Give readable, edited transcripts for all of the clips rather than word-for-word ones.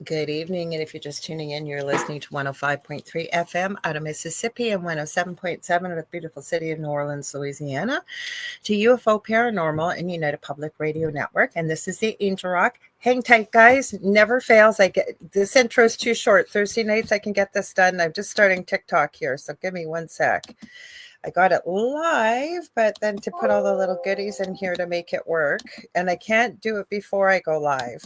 Good evening, and if you're just tuning in, you're listening to 105.3 FM out of Mississippi and 107.7 of the beautiful city of New Orleans, Louisiana, to UFO Paranormal and United Public Radio Network. And this is the Angel Rock. Hang tight, guys. Never fails. I get this intro is too short. Thursday nights, I can get this done. I'm just starting TikTok here, so give me one sec. I got it live, but then to put all the little goodies in here to make it work. And I can't do it before I go live.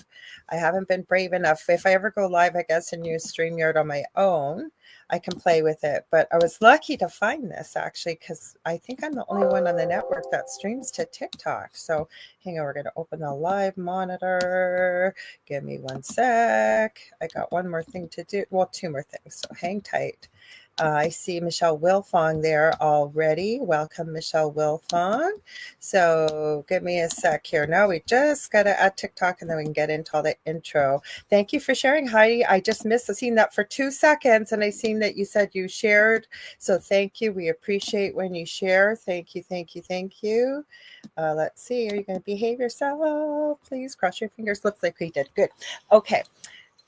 I haven't been brave enough. If I ever go live, I guess, and use StreamYard on my own, I can play with it. But I was lucky to find this, actually, because I think I'm the only one on the network that streams to TikTok. So hang on, we're going to open the live monitor. Give me one sec. I got one more thing to do. Well, two more things. So hang tight. I see Michelle Wilfong there already. Welcome, Michelle Wilfong. So give me a sec here. Now we just got to add TikTok and then we can get into all the intro. Thank you for sharing, Heidi. I just missed. I seen that for 2 seconds and I seen that you said you shared. So thank you. We appreciate when you share. Thank you, thank you, thank you. Let's see. Are you going to behave yourself? Please cross your fingers. Looks like we did. Good. Okay.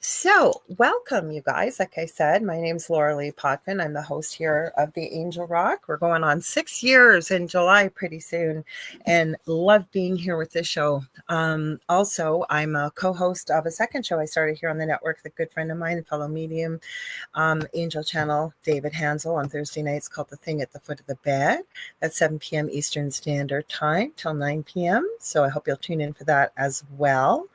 So welcome, you guys. Like I said, my name's Laura Lee Potvin. I'm the host here of the Angel Rock. We're going on 6 years in July pretty soon and love being here with this show. Also, I'm a co-host of a second show I started here on the network with a good friend of mine, fellow medium, Angel Channel, David Hansel, on Thursday nights called The Thing at the Foot of the Bed at 7 p.m. Eastern Standard Time till 9 p.m. So I hope you'll tune in for that as well.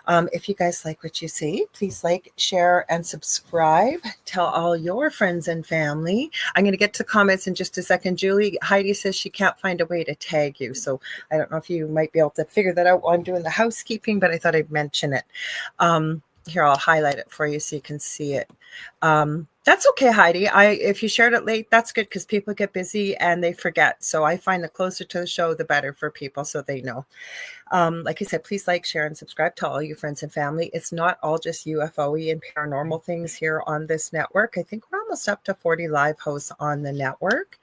If you guys like what you see, please like, share, and subscribe. Tell all your friends and family. I'm going to get to comments in just a second. Heidi says she can't find a way to tag you. So I don't know if you might be able to figure that out while I'm doing the housekeeping, but I thought I'd mention it. Here, I'll highlight it for you so you can see it. That's okay, Heidi. If you shared it late, that's good because people get busy and they forget. So I find the closer to the show, the better for people so they know. Like I said, please like, share, and subscribe to all your friends and family. It's not all just UFO-y and paranormal things here on this network. I think we're almost up to 40 live hosts on the network.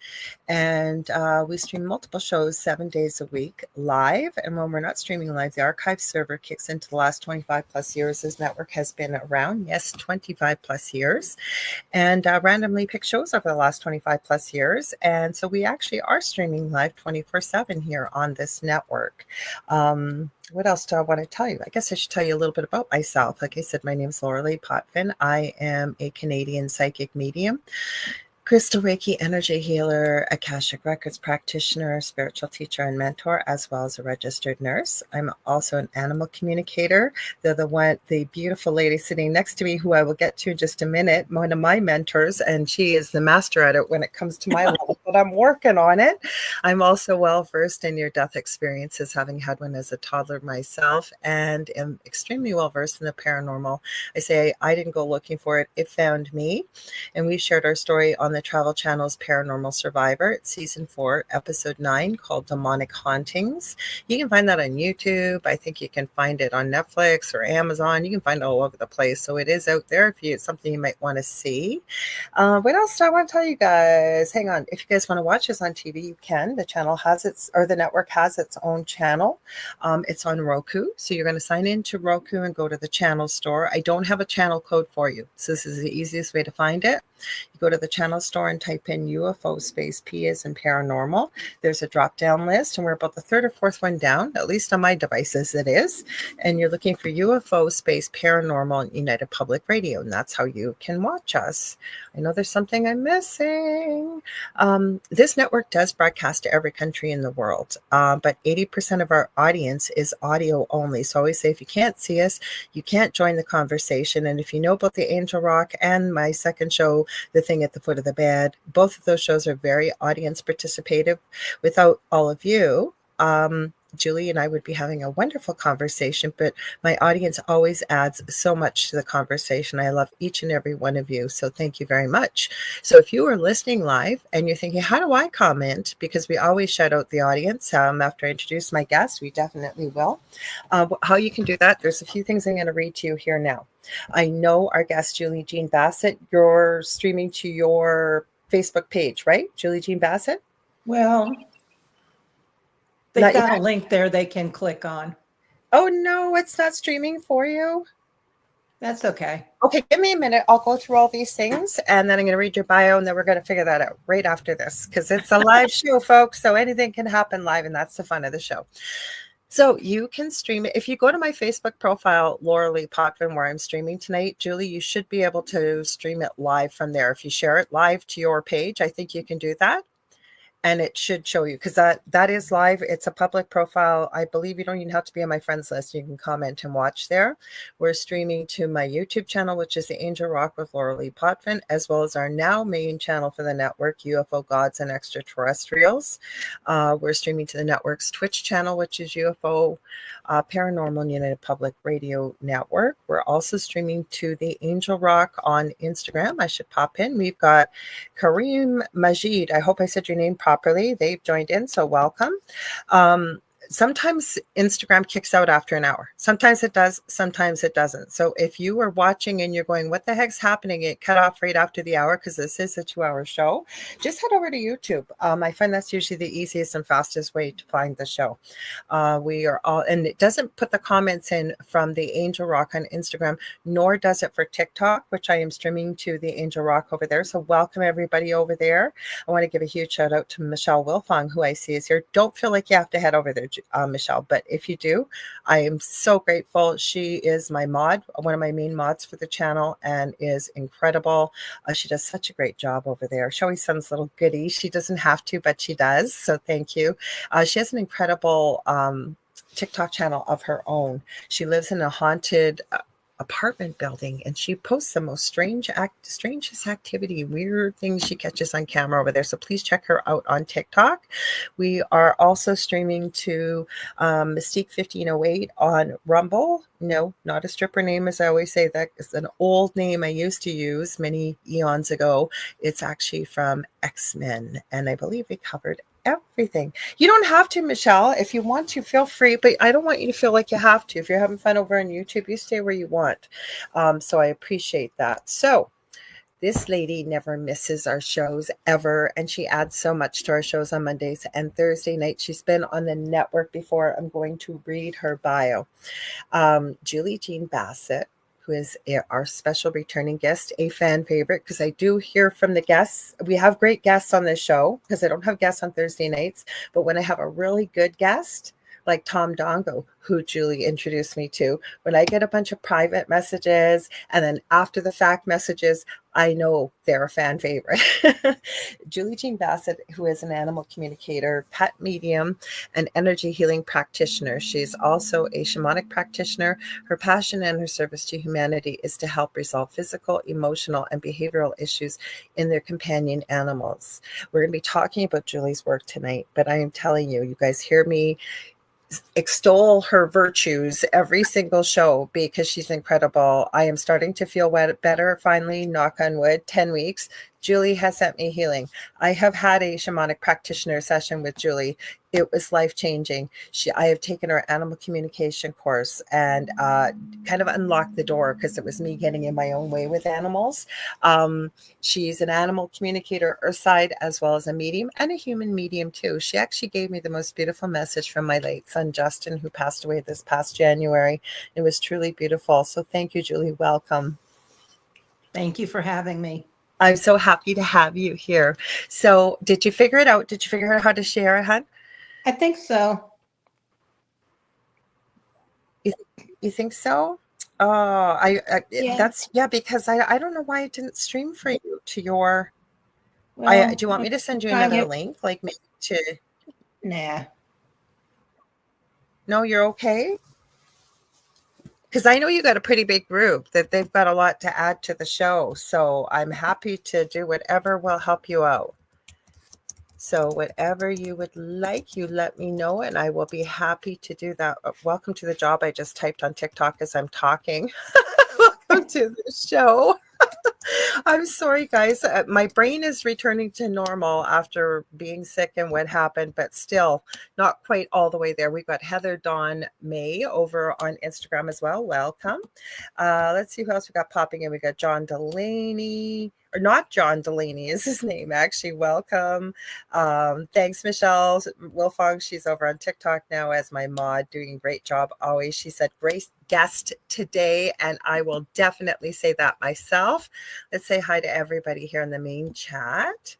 And we stream multiple shows 7 days a week live. And when we're not streaming live, the archive server kicks into the last 25 plus years. This network has been around, yes, 25 plus years. And randomly pick shows over the last 25 plus years. And so we actually are streaming live 24/7 here on this network. What else do I want to tell you? I guess I should tell you a little bit about myself. Like I said, my name is Laura Lee Potvin. I am a Canadian psychic medium, crystal Reiki energy healer, Akashic Records practitioner, spiritual teacher and mentor, as well as a registered nurse. I'm also an animal communicator. The beautiful lady sitting next to me, who I will get to in just a minute, one of my mentors, and she is the master at it when it comes to my level, but I'm working on it. I'm also well versed in near-death experiences, having had one as a toddler myself, and am extremely well versed in the paranormal. I say I didn't go looking for it; it found me, and we shared our story on the Travel Channel's Paranormal Survivor. It's season 4, episode 9, called Demonic Hauntings. You can find that on YouTube. I think you can find it on Netflix or Amazon. You can find it all over the place. So it is out there if it's something you might want to see. What else do I want to tell you guys? Hang on. If you guys want to watch this on TV, you can. The network has its own channel. It's on Roku. So you're going to sign into Roku and go to the channel store. I don't have a channel code for you. So this is the easiest way to find it. You go to the channel store and type in UFO space P as in paranormal. There's a drop down list and we're about the 3rd or 4th one down, at least on my devices it is. And you're looking for UFO space paranormal and United Public Radio. And that's how you can watch us. I know there's something I'm missing. This network does broadcast to every country in the world, but 80% of our audience is audio only. So I always say if you can't see us, you can't join the conversation. And if you know about the Angel Rock and my second show, The Thing at the Foot of the Bed, both of those shows are very audience participative. Without all of you, Julie and I would be having a wonderful conversation, but my audience always adds so much to the conversation. I love each and every one of you. So thank you very much. So if you are listening live and you're thinking, how do I comment? Because we always shout out the audience. After I introduce my guest, we definitely will. How you can do that, there's a few things I'm going to read to you here now. I know our guest, Julie Jeanne Bassett, you're streaming to your Facebook page, right? Julie Jeanne Bassett? Well, they've got a link there they can click on. Oh, no, it's not streaming for you? That's okay. Okay, give me a minute. I'll go through all these things and then I'm going to read your bio and then we're going to figure that out right after this because it's a live show, folks. So anything can happen live and that's the fun of the show. So you can stream it. If you go to my Facebook profile, Laura Lee Potvin, where I'm streaming tonight, Julie, you should be able to stream it live from there. If you share it live to your page, I think you can do that. And it should show you because that is live. It's a public profile. I believe you don't even have to be on my friends list. You can comment and watch there. We're streaming to my YouTube channel, which is the Angel Rock with Laura Lee Potvin, as well as our now main channel for the network, UFO Gods and Extraterrestrials. We're streaming to the network's Twitch channel, which is UFO Paranormal and United Public Radio Network. We're also streaming to the Angel Rock on Instagram. I should pop in. We've got Kareem Majid. I hope I said your name properly. They've joined in, so welcome. Sometimes Instagram kicks out after an hour. Sometimes it does, sometimes it doesn't. So if you are watching and you're going, what the heck's happening? It cut off right after the hour because this is a 2-hour show. Just head over to YouTube. I find that's usually the easiest and fastest way to find the show. We are all, and it doesn't put the comments in from the Angel Rock on Instagram, nor does it for TikTok, which I am streaming to the Angel Rock over there. So welcome everybody over there. I want to give a huge shout out to Michelle Wilfong, who I see is here. Don't feel like you have to head over there, Michelle, but if you do, I am so grateful. She is my mod, one of my main mods for the channel, and is incredible. She does such a great job over there. She always sends little goodies. She doesn't have to, but she does. So thank you. She has an incredible TikTok channel of her own. She lives in a haunted apartment building and she posts the most strangest activity, weird things she catches on camera over there. So please check her out on TikTok. We are also streaming to Mystique 1508 on Rumble. No, not a stripper name, as I always say. That is an old name I used to use many eons ago. It's actually from X-Men, and I believe we covered everything. You don't have to, Michelle. If you want to, feel free, but I don't want you to feel like you have to. If you're having fun over on YouTube, you stay where you want. So I appreciate that. So this lady never misses our shows ever, and she adds so much to our shows on Mondays and Thursday nights. She's been on the network before. I'm going to read her bio. Julie Jeanne Bassett, who is our special returning guest, a fan favorite, because I do hear from the guests. We have great guests on this show because I don't have guests on Thursday nights, but when I have a really good guest, like Tom Dongo, who Julie introduced me to, when I get a bunch of private messages and then after the fact messages, I know they're a fan favorite. Julie Jeanne Bassett, who is an animal communicator, pet medium, and energy healing practitioner. She's also a shamanic practitioner. Her passion and her service to humanity is to help resolve physical, emotional, and behavioral issues in their companion animals. We're going to be talking about Julie's work tonight, but I am telling you, you guys hear me extol her virtues every single show because she's incredible. I am starting to feel better finally, knock on wood. 10 weeks. Julie has sent me healing. I have had a shamanic practitioner session with Julie. It was life-changing. I have taken her animal communication course and kind of unlocked the door because it was me getting in my own way with animals. She's an animal communicator, earth side, as well as a medium and a human medium too. She actually gave me the most beautiful message from my late son, Justin, who passed away this past January. It was truly beautiful. So thank you, Julie. Welcome. Thank you for having me. I'm so happy to have you here. So did you figure it out? Did you figure out how to share it, hon? I think so. You think so? Yeah. Because I don't know why it didn't stream for you to your. Well, Do you want me to send you another link, like maybe to? Nah. No, you're okay. Because I know you got a pretty big group that they've got a lot to add to the show. So I'm happy to do whatever will help you out. So whatever you would like, you let me know and I will be happy to do that. Welcome to the job. I just typed on TikTok as I'm talking. Welcome to the show. I'm sorry, guys. My brain is returning to normal after being sick and what happened, but still not quite all the way there. We've got Heather Dawn May over on Instagram as well. Welcome. Let's see who else we got popping in. We got John Delaney. not John Delaney is his name, actually. Welcome. Thanks, Michelle Wilfong. She's over on TikTok now as my mod, doing a great job always. She said, great guest today, and I will definitely say that myself. Let's say hi to everybody here in the main chat.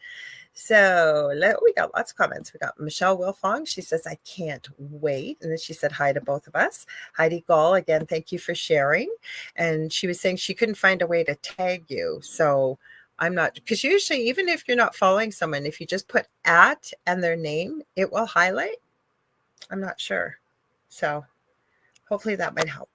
So we got lots of comments. We got Michelle Wilfong. She says, I can't wait. And then she said hi to both of us. Heidi Gall, again, thank you for sharing. And she was saying she couldn't find a way to tag you. So I'm not, because usually even if you're not following someone, if you just put at and their name, it will highlight. I'm not sure. So hopefully that might help.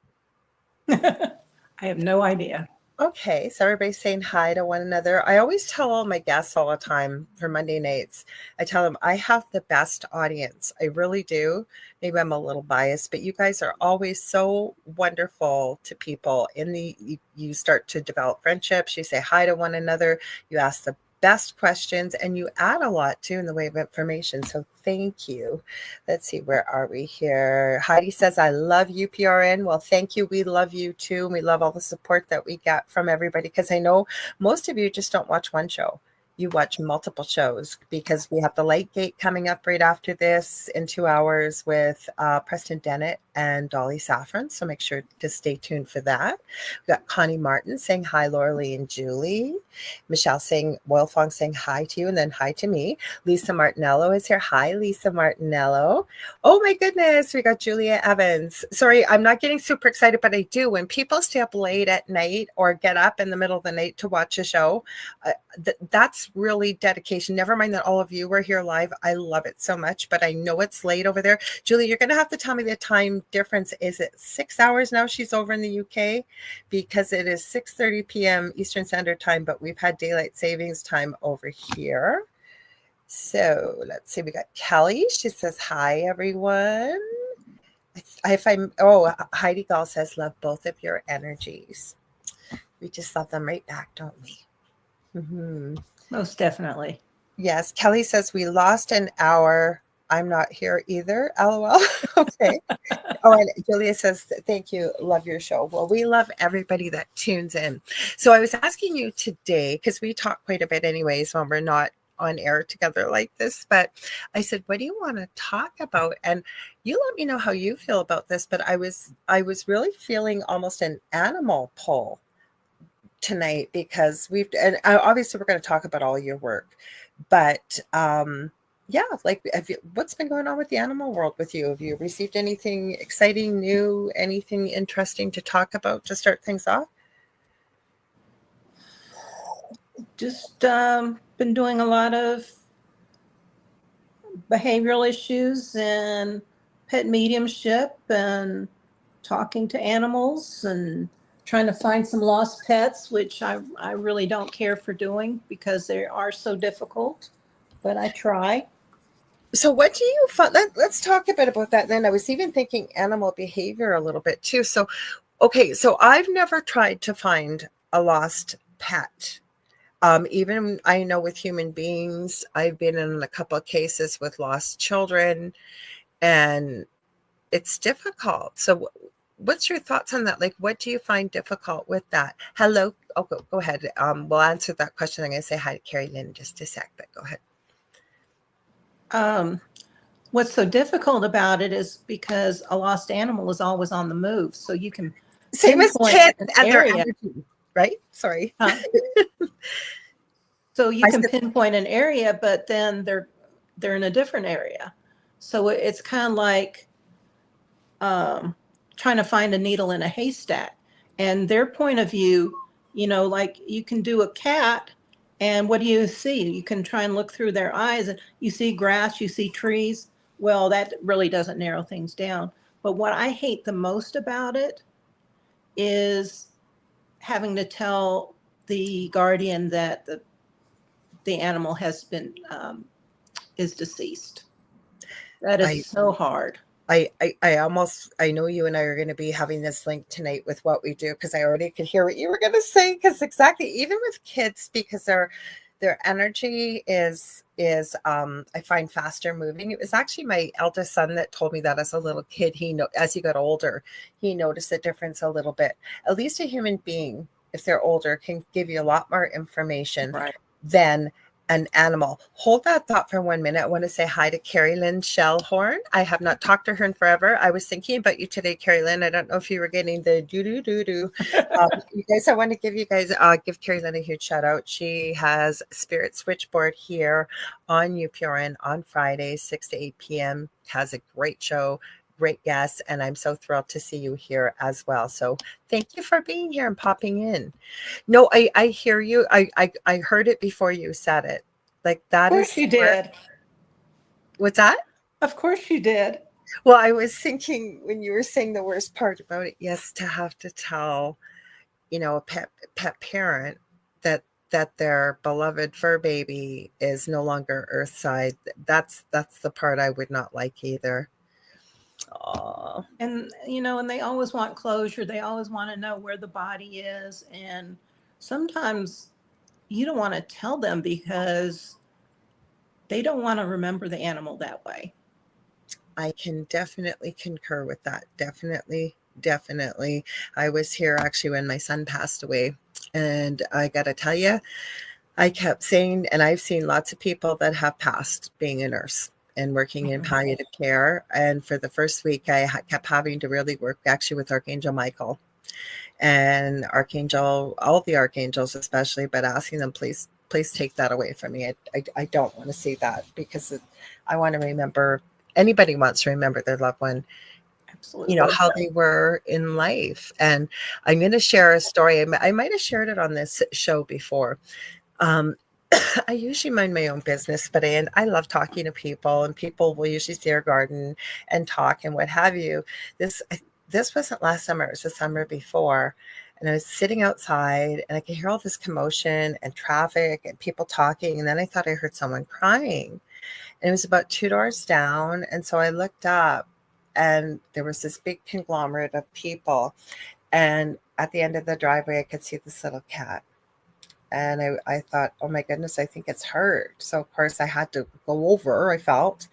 I have no idea. Okay, so everybody's saying hi to one another. I always tell all my guests all the time for Monday nights, I tell them I have the best audience. I really do. Maybe I'm a little biased, but you guys are always so wonderful to people. You start to develop friendships. You say hi to one another. You ask the best questions, and you add a lot too in the way of information. So thank you. Let's see, where are we here? Heidi says, I love UPRN. Well, thank you. We love you too. We love all the support that we get from everybody, because I know most of you just don't watch one show. You watch multiple shows, because we have the Light Gate coming up right after this in 2 hours with Preston Dennett and Dolly Saffron. So make sure to stay tuned for that. We got Connie Martin saying hi, Lauralee and Julie. Michelle Wilfong saying hi to you, and then hi to me. Lisa Martinello is here. Hi, Lisa Martinello. Oh my goodness, we got Julia Evans. Sorry, I'm not getting super excited, but I do. When people stay up late at night or get up in the middle of the night to watch a show, that's really dedication. Never mind that all of you were here live. I love it so much, but I know it's late over there. Julie, you're going to have to tell me the time difference. Is it 6 hours now? She's over in the UK, because it is 6:30 p.m. Eastern Standard Time, but we've had daylight savings time over here. So let's see. We got Kelly. She says, hi, everyone. Heidi Gall says, love both of your energies. We just love them right back, don't we? Mm-hmm. Most definitely. Yes. Kelly says, we lost an hour. I'm not here either. LOL. Okay. And Julia says, thank you. Love your show. Well, we love everybody that tunes in. So I was asking you today, because we talk quite a bit anyways when we're not on air together like this, but I said, what do you want to talk about? And you let me know how you feel about this, but I was really feeling almost an animal pull tonight, because obviously we're going to talk about all your work, but what's been going on with the animal world with you? Have you received anything exciting, new, anything interesting to talk about to start things off? Just been doing a lot of behavioral issues and pet mediumship and talking to animals and trying to find some lost pets, which I really don't care for doing because they are so difficult, but I try. So what do you find? Let's talk a bit about that. And then I was even thinking animal behavior a little bit too. So, okay, so I've never tried to find a lost pet. Even I know with human beings, I've been in a couple of cases with lost children, and it's difficult. So what's your thoughts on that? Like, what do you find difficult with that? Hello. Oh, go ahead. We'll answer that question. I'm going to say hi to Carrie Lynn in just a sec, but go ahead. What's so difficult about it is because a lost animal is always on the move. So you can same as kids and their energy, right? Sorry. So you can pinpoint an area, but then they're in a different area. So it's kind of like trying to find a needle in a haystack. And their point of view, like you can do a cat, and what do you see? You can try and look through their eyes, and you see grass, you see trees. Well, that really doesn't narrow things down. But what I hate the most about it is having to tell the guardian that the animal has been is deceased. That is so hard. I know you and I are going to be having this link tonight with what we do, because I already could hear what you were going to say. Because exactly, even with kids, because their energy is I find faster moving. It was actually my eldest son that told me that as a little kid. As he got older, he noticed the difference a little bit. At least a human being if they're older, can give you a lot more information Right. than an animal. Hold that thought for 1 minute. I want to say hi to Carrie Lynn Shellhorn. I have not talked to her in forever. I was thinking about you today, Carrie Lynn. I don't know if you were getting the do-do-do-do. You guys, I want to give Carrie Lynn a huge shout out. She has Spirit Switchboard here on UPRN on Fridays, 6 to 8 p.m. Has a great show, great guests, and I'm so thrilled to see you here as well. So thank you for being here and popping in. No, I hear you. I heard it before you said it. Like that Of is course you did. what's that? Of course you did. Well, I was thinking when you were saying the worst part about it, yes, to have to tell, a pet parent that their beloved fur baby is no longer earthside. That's the part I would not like either. Oh. And and they always want closure. They always want to know where the body is. And sometimes you don't want to tell them because they don't want to remember the animal that way. I can definitely concur with that. Definitely. I was here actually when my son passed away. And I got to tell you, I kept saying, and I've seen lots of people that have passed being a nurse and working in palliative care. And for the first week, I kept having to really work actually with Archangel Michael and all the archangels especially, but asking them, please take that away from me. I don't want to see that because I want to remember, anybody wants to remember their loved one, Absolutely. how they were in life. And I'm going to share a story. I might have shared it on this show before. I usually mind my own business, but I love talking to people, and people will usually see our garden and talk and what have you. This wasn't last summer, it was the summer before. And I was sitting outside and I could hear all this commotion and traffic and people talking. And then I thought I heard someone crying. And it was about 2 doors down. And so I looked up and there was this big conglomerate of people. And at the end of the driveway, I could see this little cat. And I thought, oh my goodness, I think it's hurt. So of course I had to go over, I felt.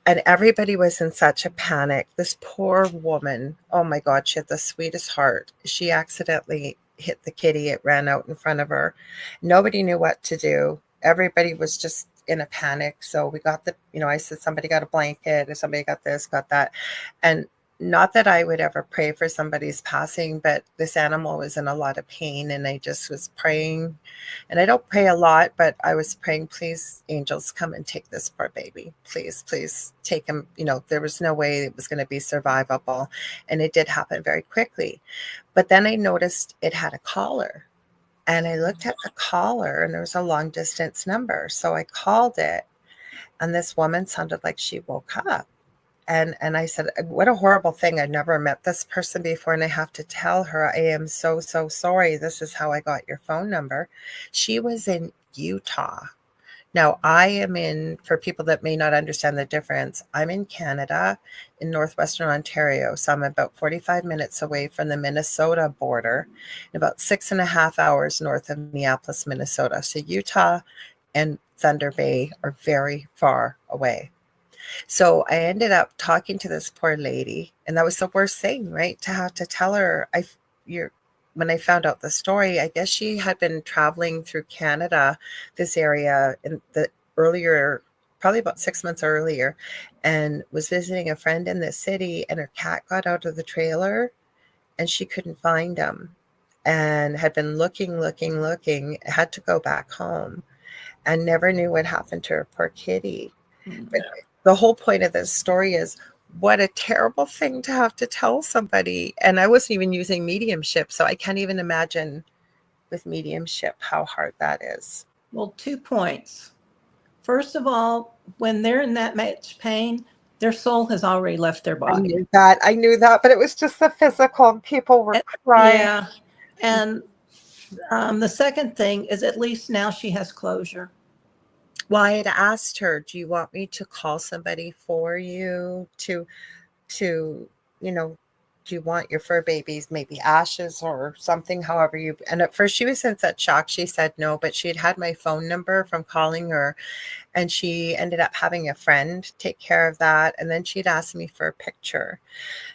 And everybody was in such a panic. This poor woman, oh my God, she had the sweetest heart. She accidentally hit the kitty. It ran out in front of her. Nobody knew what to do. Everybody was just in a panic. So we got I said, somebody got a blanket, or somebody got this, got that. And not that I would ever pray for somebody's passing, but this animal was in a lot of pain. And I just was praying, and I don't pray a lot, but I was praying, please, angels, come and take this poor baby. Please take him. There was no way it was going to be survivable. And it did happen very quickly. But then I noticed it had a collar, and I looked at the collar, and there was a long distance number. So I called it, and this woman sounded like she woke up. And I said, what a horrible thing. I've never met this person before. And I have to tell her, I am so, so sorry. This is how I got your phone number. She was in Utah. Now I am for people that may not understand the difference, I'm in Canada, in Northwestern Ontario. So I'm about 45 minutes away from the Minnesota border, and about 6.5 hours north of Minneapolis, Minnesota. So Utah and Thunder Bay are very far away. So I ended up talking to this poor lady, and that was the worst thing, right? To have to tell her, when I found out the story, I guess she had been traveling through Canada, this area in the earlier, probably about 6 months earlier, and was visiting a friend in the city, and her cat got out of the trailer and she couldn't find him, and had been looking, had to go back home, and never knew what happened to her poor kitty. But the whole point of this story is, what a terrible thing to have to tell somebody. And I wasn't even using mediumship, so I can't even imagine with mediumship how hard that is. Well, 2 points. First of all, when they're in that much pain, their soul has already left their body. I knew that, but it was just the physical, and people were crying. Yeah. And the second thing is, at least now she has closure. Well, I had asked her, do you want me to call somebody for you to do you want your fur babies maybe ashes or something, however you, and at first she was in such shock, she said no, but she'd had my phone number from calling her, and she ended up having a friend take care of that, and then she'd asked me for a picture.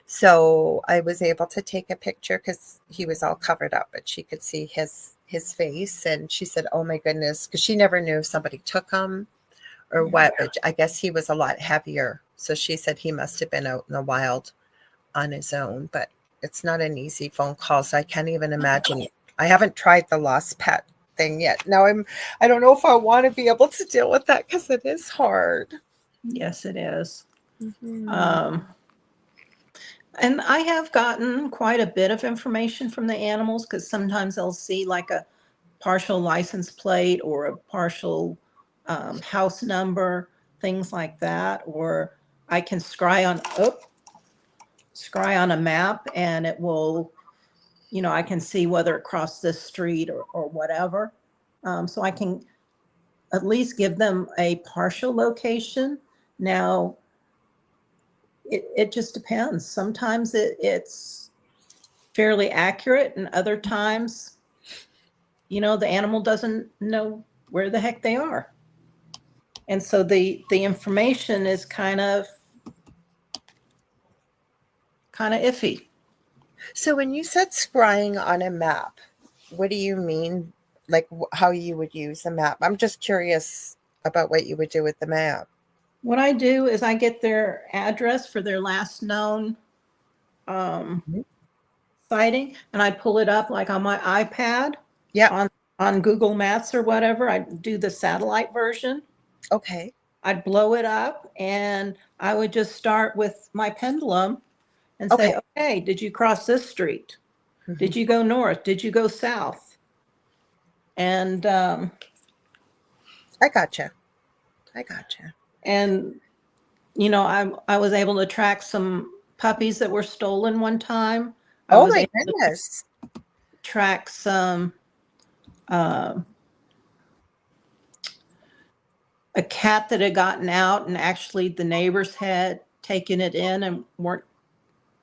So I was able to take a picture because he was all covered up, but she could see his face, and she said, oh my goodness, because she never knew if somebody took him or what, but I guess he was a lot heavier. So she said he must have been out in the wild on his own, but it's not an easy phone call, so I can't even imagine. I haven't tried the lost pet thing yet. Now I don't know if I want to be able to deal with that because it is hard. Yes, it is. Mm-hmm. And I have gotten quite a bit of information from the animals, because sometimes they'll see like a partial license plate or a partial house number, things like that. Or I can scry on a map, and it will, I can see whether it crossed this street or whatever. So I can at least give them a partial location. Now, it just depends. Sometimes it's fairly accurate, and other times, the animal doesn't know where the heck they are. And so the information is kind of iffy. So when you said scrying on a map, what do you mean? Like how you would use a map? I'm just curious about what you would do with the map. What I do is I get their address for their last known Mhm. sighting, and I pull it up like on my iPad Yeah. on Google Maps or whatever. I do the satellite version. Okay. I'd blow it up, and I would just start with my pendulum and Okay. say, okay, did you cross this street? Mm-hmm. Did you go north? Did you go south? And I gotcha. and I was able to track some puppies that were stolen one time. I Oh was my able to goodness. track some a cat that had gotten out, and actually the neighbors had taken it in and weren't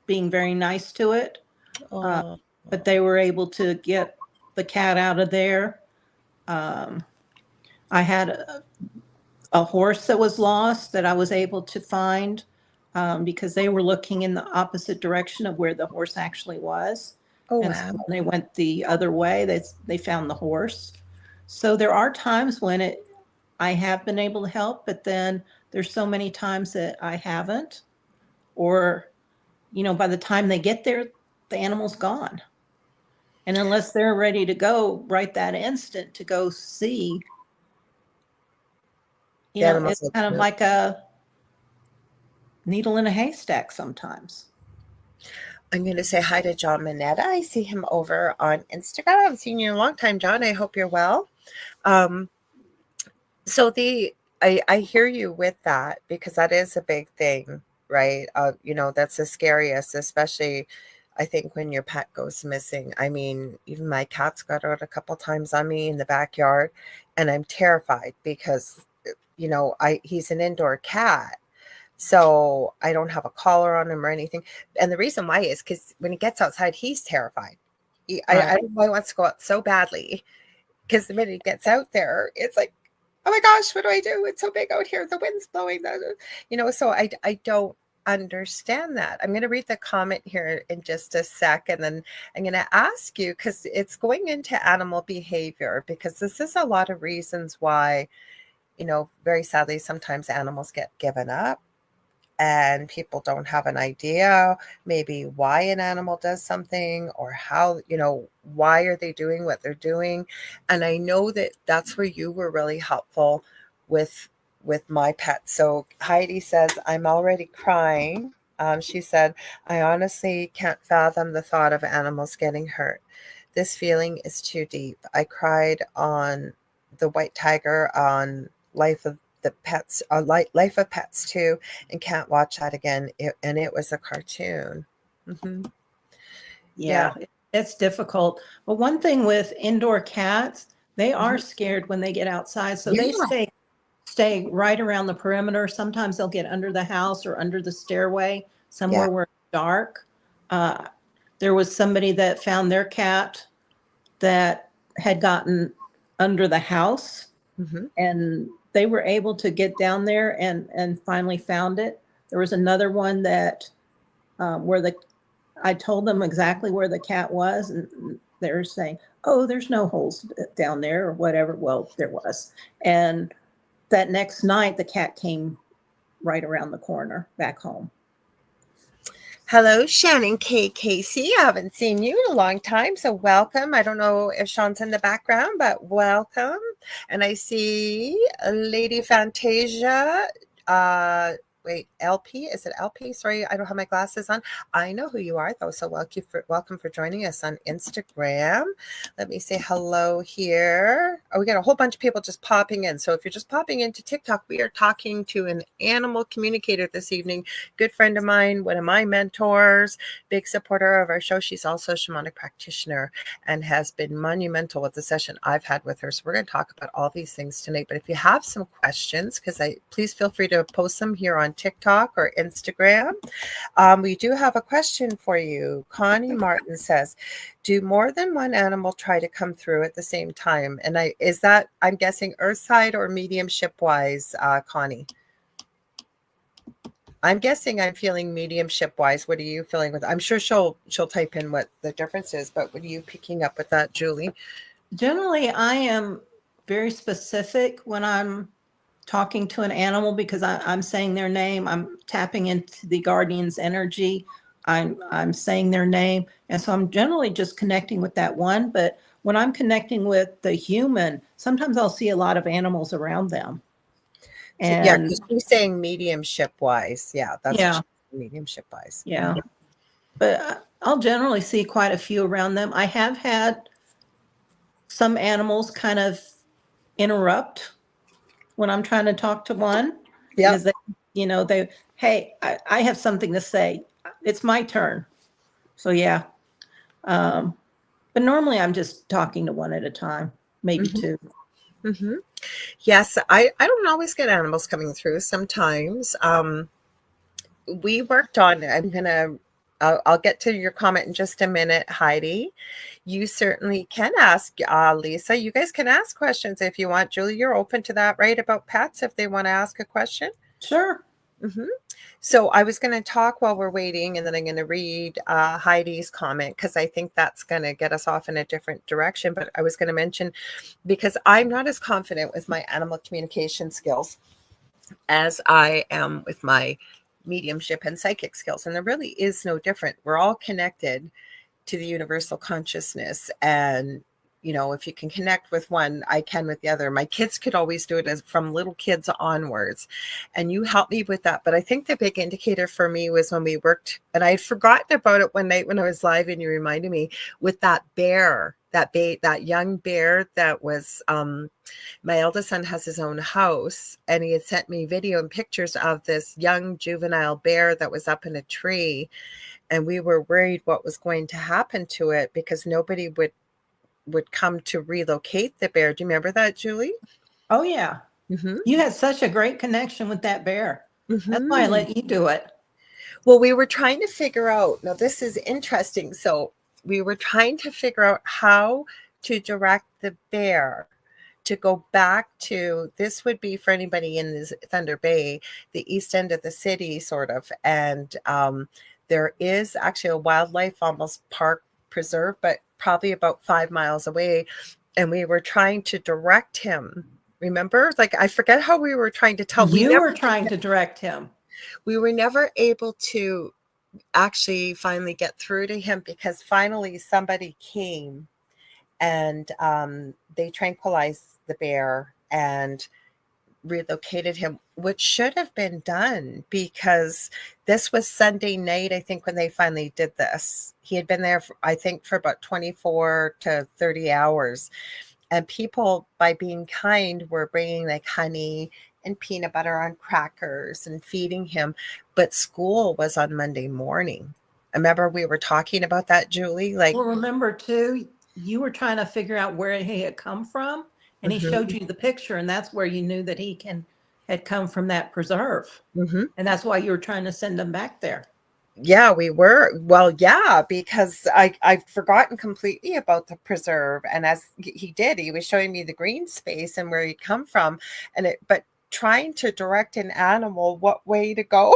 being very nice to it. Oh. But they were able to get the cat out of there. I had a horse that was lost that I was able to find, because they were looking in the opposite direction of where the horse actually was. Oh And so wow. when they went the other way, they found the horse. So there are times when I have been able to help, but then there's so many times that I haven't. Or, by the time they get there, the animal's gone. And unless they're ready to go right that instant to go see, The animals it's kind of like a needle in a haystack sometimes. I'm going to say hi to John Minetta. I see him over on Instagram. I haven't seen you in a long time, John. I hope you're well. Um, so I hear you with that, because that is a big thing, right? That's the scariest, especially I think when your pet goes missing. I mean, even my cat's got out a couple times on me in the backyard, and I'm terrified because, he's an indoor cat. So I don't have a collar on him or anything. And the reason why is because when he gets outside, he's terrified. I don't know, he wants to go out so badly, because the minute he gets out there, it's like, oh my gosh, what do I do? It's so big out here. The wind's blowing. So I don't understand that. I'm going to read the comment here in just a sec, and then I'm going to ask you, because it's going into animal behavior, because this is a lot of reasons why, very sadly, sometimes animals get given up, and people don't have an idea maybe why an animal does something, or how, why are they doing what they're doing. And I know that that's where you were really helpful with my pet. So Heidi says, I'm already crying. She said, I honestly can't fathom the thought of animals getting hurt. This feeling is too deep. I cried on the white tiger, on life of the pets, life of pets too, and can't watch that again. And it was a cartoon. Mm-hmm. Yeah, it's difficult. But one thing with indoor cats, they are scared when they get outside. So they Yeah. stay right around the perimeter. Sometimes they'll get under the house or under the stairway, Yeah. somewhere where it's dark. There was somebody that found their cat that had gotten under the house, and they were able to get down there and finally found it. There was another one that I told them exactly where the cat was, and they're saying, "Oh, there's no holes down there," or whatever. Well, there was. And that next night, the cat came right around the corner back home. Hello, Shannon K. Casey. I haven't seen you in a long time, so welcome. I don't know if Sean's in the background, but welcome. And I see Lady Fantasia. Wait, LP? Is it LP? Sorry, I don't have my glasses on. I know who you are, though, so welcome for joining us on Instagram. Let me say hello here. Oh, we got a whole bunch of people just popping in. So if you're just popping into TikTok, we are talking to an animal communicator this evening. Good friend of mine, one of my mentors, big supporter of our show. She's also a shamanic practitioner and has been monumental with the session I've had with her. So we're going to talk about all these things tonight. But if you have some questions, please feel free to post them here on TikTok or Instagram. We do have a question for you. Connie Martin says, do more than one animal try to come through at the same time? And I'm guessing earthside or mediumship wise, Connie? I'm guessing I'm feeling mediumship wise. What are you feeling with? I'm sure she'll type in what the difference is, but what are you picking up with that, Julie? Generally, I am very specific when I'm talking to an animal because I'm saying their name. I'm tapping into the guardian's energy. I'm saying their name. And so I'm generally just connecting with that one. But when I'm connecting with the human, sometimes I'll see a lot of animals around them. And yeah, because she's saying mediumship wise. Yeah, that's mediumship wise. Yeah. But I'll generally see quite a few around them. I have had some animals kind of interrupt when I'm trying to talk to one. Yeah. Because hey, I have something to say. It's my turn. So yeah. But normally I'm just talking to one at a time, maybe two. Yes, I don't always get animals coming through. Sometimes we worked on, I'll get to your comment in just a minute, Heidi. You certainly can ask, Lisa. You guys can ask questions if you want. Julie, you're open to that, right? About pets, if they want to ask a question? Sure. So I was going to talk while we're waiting, and then I'm going to read Heidi's comment because I think that's going to get us off in a different direction. But I was going to mention, because I'm not as confident with my animal communication skills as I am with my mediumship and psychic skills. And there really is no different. We're all connected to the universal consciousness. And, if you can connect with one, I can with the other. My kids could always do it from little kids onwards. And you helped me with that. But I think the big indicator for me was when we worked, and I had forgotten about it one night when I was live, and you reminded me, with that bear, that young bear that was, my eldest son has his own house, and he had sent me video and pictures of this young juvenile bear that was up in a tree. And we were worried what was going to happen to it because nobody would come to relocate the bear. Do you remember that, Julie? Oh, yeah. You had such a great connection with that bear. That's why I let you do it. Well, we were trying to figure out, now this is interesting. So we were trying to figure out how to direct the bear to go back to, this would be for anybody in this Thunder Bay, the east end of the city, sort of. And there is actually a wildlife almost park preserve, but probably about 5 miles away. And we were trying to direct him. Remember? Like, I forget how we were trying to tell. You were trying to direct him. We were never able to actually finally get through to him because finally somebody came and they tranquilized the bear and relocated him, which should have been done because this was Sunday night, I think, when they finally did this. He had been there, I think, for about 24 to 30 hours. And people, by being kind, were bringing like honey and peanut butter on crackers and feeding him. But school was on Monday morning. I remember we were talking about that, Julie. Like, well, remember too, you were trying to figure out where he had come from, and he showed you the picture, and that's where you knew that he had come from that preserve. And that's why you were trying to send him back there. Yeah, we were. Well, yeah, because I've forgotten completely about the preserve. And as he did, he was showing me the green space and where he'd come from. But trying to direct an animal what way to go,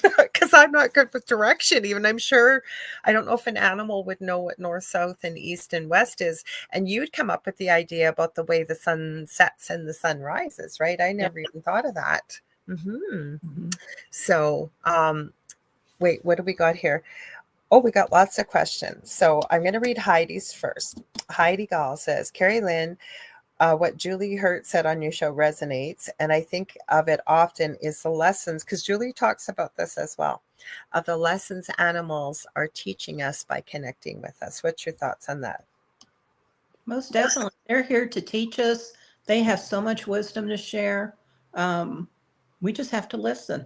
because I'm not good with direction. Even I'm sure, I don't know if an animal would know what north, south, and east and west is. And you'd come up with the idea about the way the sun sets and the sun rises, right? I Yeah. never even thought of that. Hmm. Mm-hmm. So, wait, what do we got here? Oh, we got lots of questions. So I'm going to read Heidi's first. Heidi Gall says, Carrie Lynn, what Julie Hurt said on your show resonates. And I think of it often is the lessons, because Julie talks about this as well, of the lessons animals are teaching us by connecting with us. What's your thoughts on that? Most definitely. They're here to teach us. They have so much wisdom to share. We just have to listen.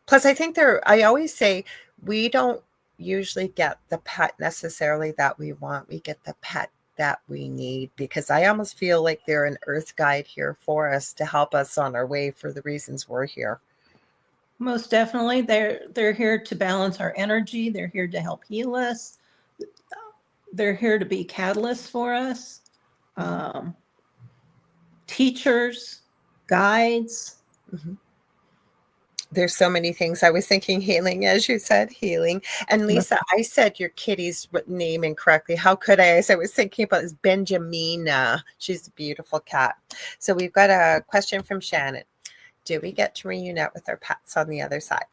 Plus, I think I always say we don't usually get the pet necessarily that we want. We get the pet that we need, because I almost feel like they're an earth guide here for us to help us on our way for the reasons we're here. Most definitely. They're here to balance our energy. They're here to help heal us. They're here to be catalysts for us. Teachers, guides. Mm-hmm. There's so many things. I was thinking healing, as you said, healing. And Lisa, I said your kitty's name incorrectly. How could I? As I was thinking about this, Benjamina. She's a beautiful cat. So we've got a question from Shannon. Do we get to reunite with our pets on the other side?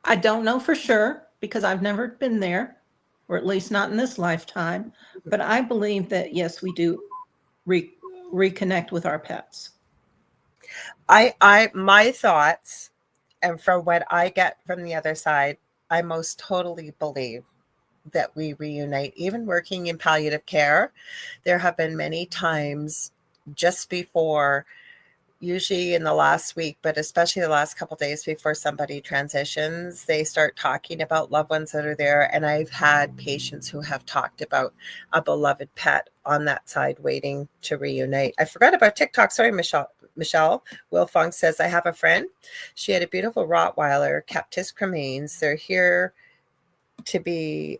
I don't know for sure because I've never been there, or at least not in this lifetime. But I believe that, yes, we do reconnect with our pets. My thoughts, and from what I get from the other side, I most totally believe that we reunite. Even working in palliative care, there have been many times just before, usually in the last week, but especially the last couple of days before somebody transitions, they start talking about loved ones that are there. And I've had patients who have talked about a beloved pet on that side waiting to reunite. I forgot about TikTok. Sorry, Michelle Wilfong says, I have a friend. She had a beautiful Rottweiler, kept his cremains. They're here to be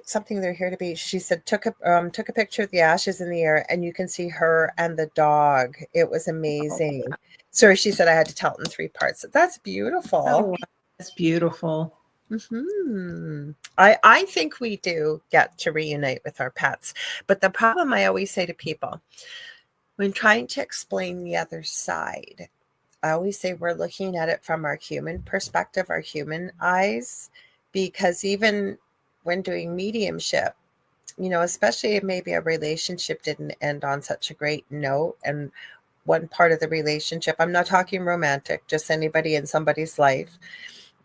something they're here to be. She said, took a picture of the ashes in the air, and you can see her and the dog. It was amazing. Oh. So she said, I had to tell it in 3 parts. That's beautiful. Oh, that's beautiful. Mm-hmm. I think we do get to reunite with our pets. But the problem I always say to people, when trying to explain the other side, I always say we're looking at it from our human perspective, our human eyes, because even when doing mediumship, especially if maybe a relationship didn't end on such a great note, and one part of the relationship, I'm not talking romantic, just anybody in somebody's life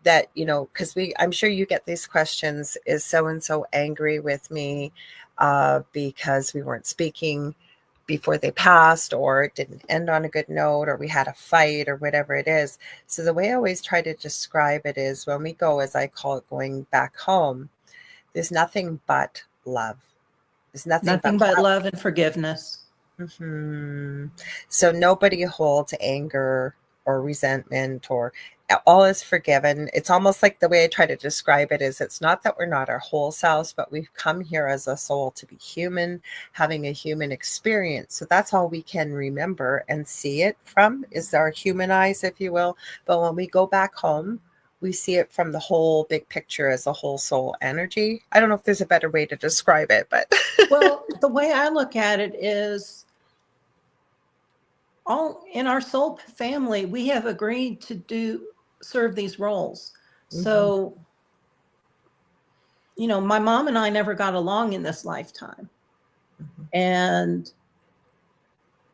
that, because I'm sure you get these questions, is so-and-so angry with me because we weren't speaking before they passed, or it didn't end on a good note, or we had a fight, or whatever it is. So the way I always try to describe it is, when we go, as I call it, going back home, there's nothing but love. There's nothing but love and forgiveness. Mm-hmm. So nobody holds anger or resentment, or all is forgiven. It's almost like the way I try to describe it is, it's not that we're not our whole selves, but we've come here as a soul to be human, having a human experience. So that's all we can remember and see it from, is our human eyes, if you will. But when we go back home, we see it from the whole big picture as a whole soul energy. I don't know if there's a better way to describe it, but well, the way I look at it is, all in our soul family, we have agreed to serve these roles. Mm-hmm. So, my mom and I never got along in this lifetime. Mm-hmm.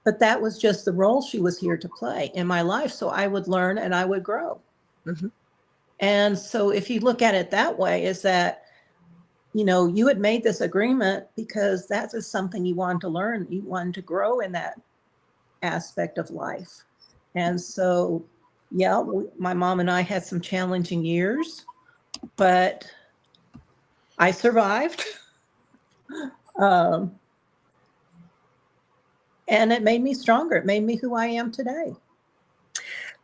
But that was just the role she was here to play in my life. So I would learn and I would grow. Mm-hmm. And so if you look at it that way, is that, you had made this agreement because that is something you wanted to learn. You wanted to grow in that aspect of life. And so, yeah, my mom and I had some challenging years, but I survived. And it made me stronger. It made me who I am today.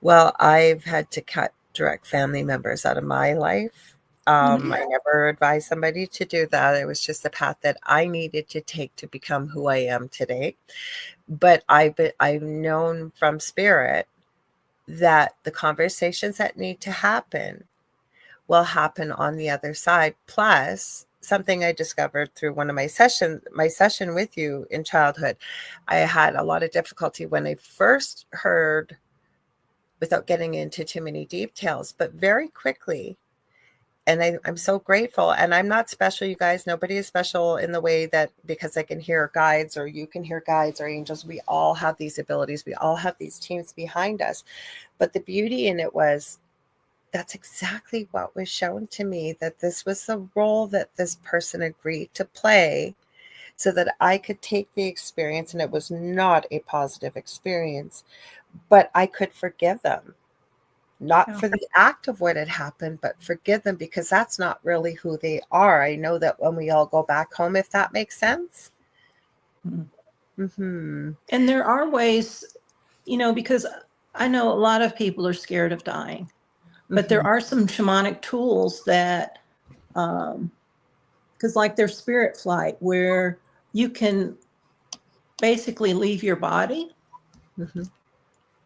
Well, I've had to cut direct family members out of my life. Mhm. I never advised somebody to do that. It was just the path that I needed to take to become who I am today. But I've known from spirit that the conversations that need to happen will happen on the other side. Plus, something I discovered through one of my session with you in childhood, I had a lot of difficulty when I first heard, without getting into too many details, but very quickly. And I'm so grateful. And I'm not special, you guys. Nobody is special in the way that because I can hear guides or you can hear guides or angels. We all have these abilities. We all have these teams behind us. But the beauty in it was that's exactly what was shown to me, that this was the role that this person agreed to play so that I could take the experience. And it was not a positive experience, but I could forgive them. Not Yeah. for the act of what had happened, but forgive them because that's not really who they are. I know that when we all go back home, if that makes sense. Mhm. Mm-hmm. And there are ways, because I know a lot of people are scared of dying, but there Mm-hmm. are some shamanic tools that, because like there's spirit flight, where you can basically leave your body Mm-hmm.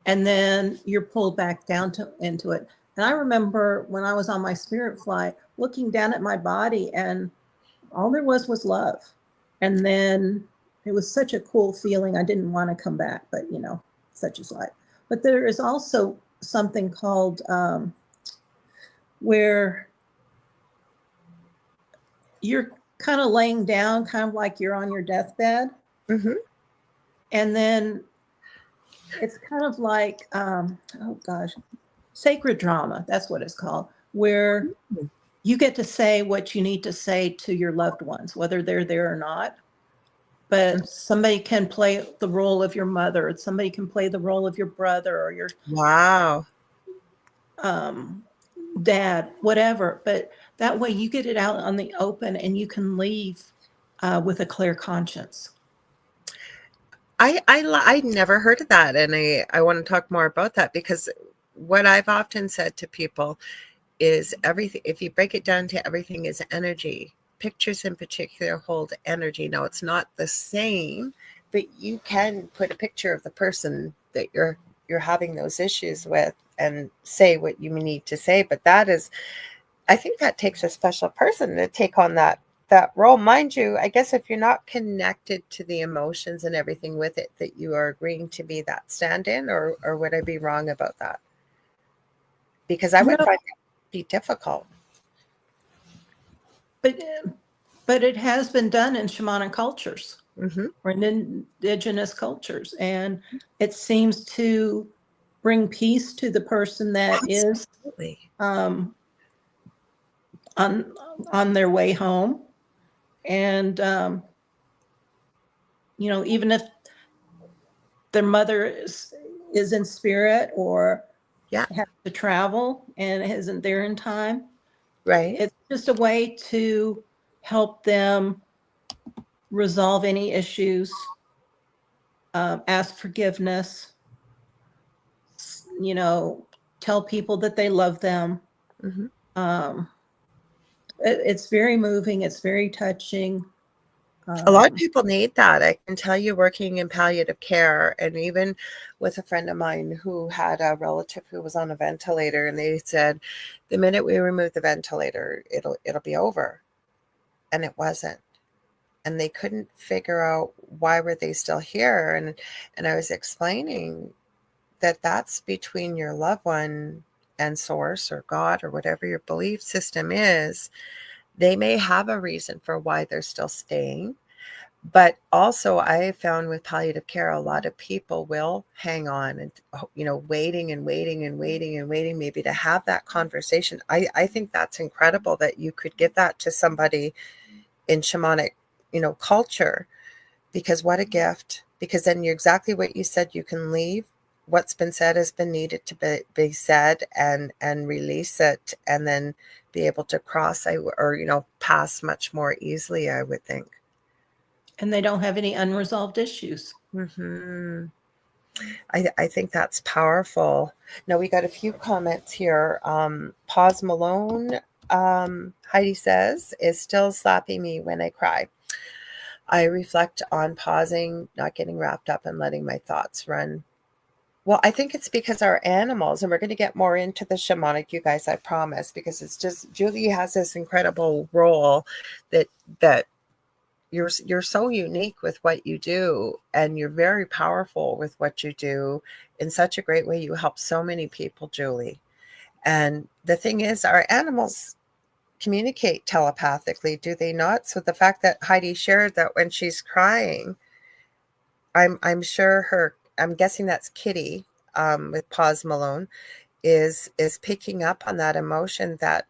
and then you're pulled back down into it. And I remember when I was on my spirit flight, looking down at my body, and all there was love. And then it was such a cool feeling. I didn't want to come back, but such is life. But there is also something called where you're kind of laying down, kind of like you're on your deathbed. Mm-hmm. And then it's kind of like, oh gosh, sacred drama. That's what it's called, where you get to say what you need to say to your loved ones, whether they're there or not. But somebody can play the role of your mother. Somebody can play the role of your brother or your Wow. dad, whatever. But that way you get it out on the open and you can leave with a clear conscience. I never heard of that, and I want to talk more about that because what I've often said to people is everything. If you break it down to everything is energy. Pictures in particular hold energy. Now it's not the same, but you can put a picture of the person that you're having those issues with and say what you need to say. But that is, I think that takes a special person to take on that role. Mind you, I guess if you're not connected to the emotions and everything with it, that you are agreeing to be that stand-in, or would I be wrong about that? Because I No, would find it be difficult. but it has been done in shamanic cultures Mm-hmm. or in indigenous cultures, and it seems to bring peace to the person that is Absolutely. um, on their way home. And even if their mother is in spirit or Yeah. has to travel and isn't there in time, Right. it's just a way to help them resolve any issues, ask forgiveness, tell people that they love them. Mm-hmm. Um, it's very moving. It's very touching. A lot of Um, people need that. I can tell you, working in palliative care, and even with a friend of mine who had a relative who was on a ventilator, and they said, the minute we remove the ventilator, it'll be over, and it wasn't. And they couldn't figure out why were they still here. And I was explaining that that's between your loved one and source or God or whatever your belief system is. They may have a reason for why they're still staying. But also, I have found with palliative care, a lot of people will hang on and, waiting and waiting and waiting and waiting, maybe to have that conversation. I think that's incredible that you could give that to somebody in shamanic, culture, because what a gift. Because then you're exactly what you said, you can leave. What's been said has been needed to be said, and release it, and then be able to cross or pass much more easily, I would think. and they don't have any unresolved issues. Mm-hmm. I think that's powerful. Now we got a few comments here. Pause Malone, Heidi says, is still slapping me when I cry. I reflect on pausing, not getting wrapped up, and letting my thoughts run. Well, I think it's because our animals, and we're going to get more into the shamanic, you guys, I promise, because it's just Julie has this incredible role that that you're so unique with what you do, and you're very powerful with what you do in such a great way. You help so many people, Julie. And the thing is, our animals communicate telepathically, do they not? So the fact that Heidi shared that when she's crying, I'm sure I'm guessing that's Kitty, with Pause Malone, is picking up on that emotion that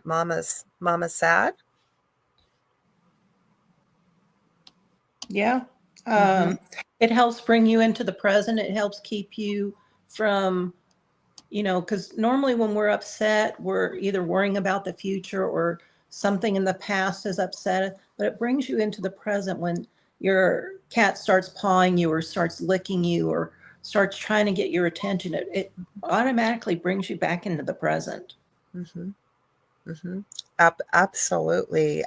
mama's sad. Yeah. Mm-hmm. It helps bring you into the present. It helps keep you from, because normally when we're upset, we're either worrying about the future or something in the past has upset us. But it brings you into the present when your cat starts pawing you or starts licking you or starts trying to get your attention. It automatically brings you back into the present. Mm-hmm. Mm-hmm. Absolutely.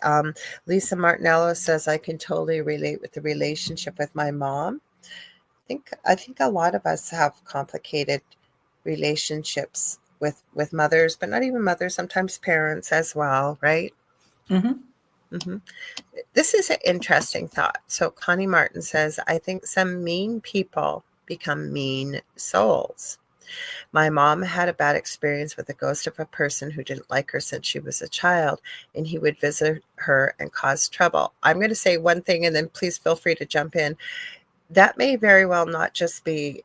Lisa Martinello says, I can totally relate with the relationship with my mom. I think a lot of us have complicated relationships with mothers, but not even mothers, sometimes parents as well, right? Mm-hmm. Mm-hmm. This is an interesting thought. So Connie Martin says, I think some mean people become mean souls. My mom had a bad experience with the ghost of a person who didn't like her since she was a child, and he would visit her and cause trouble. I'm going to say one thing, and then please feel free to jump in. That may very well not just be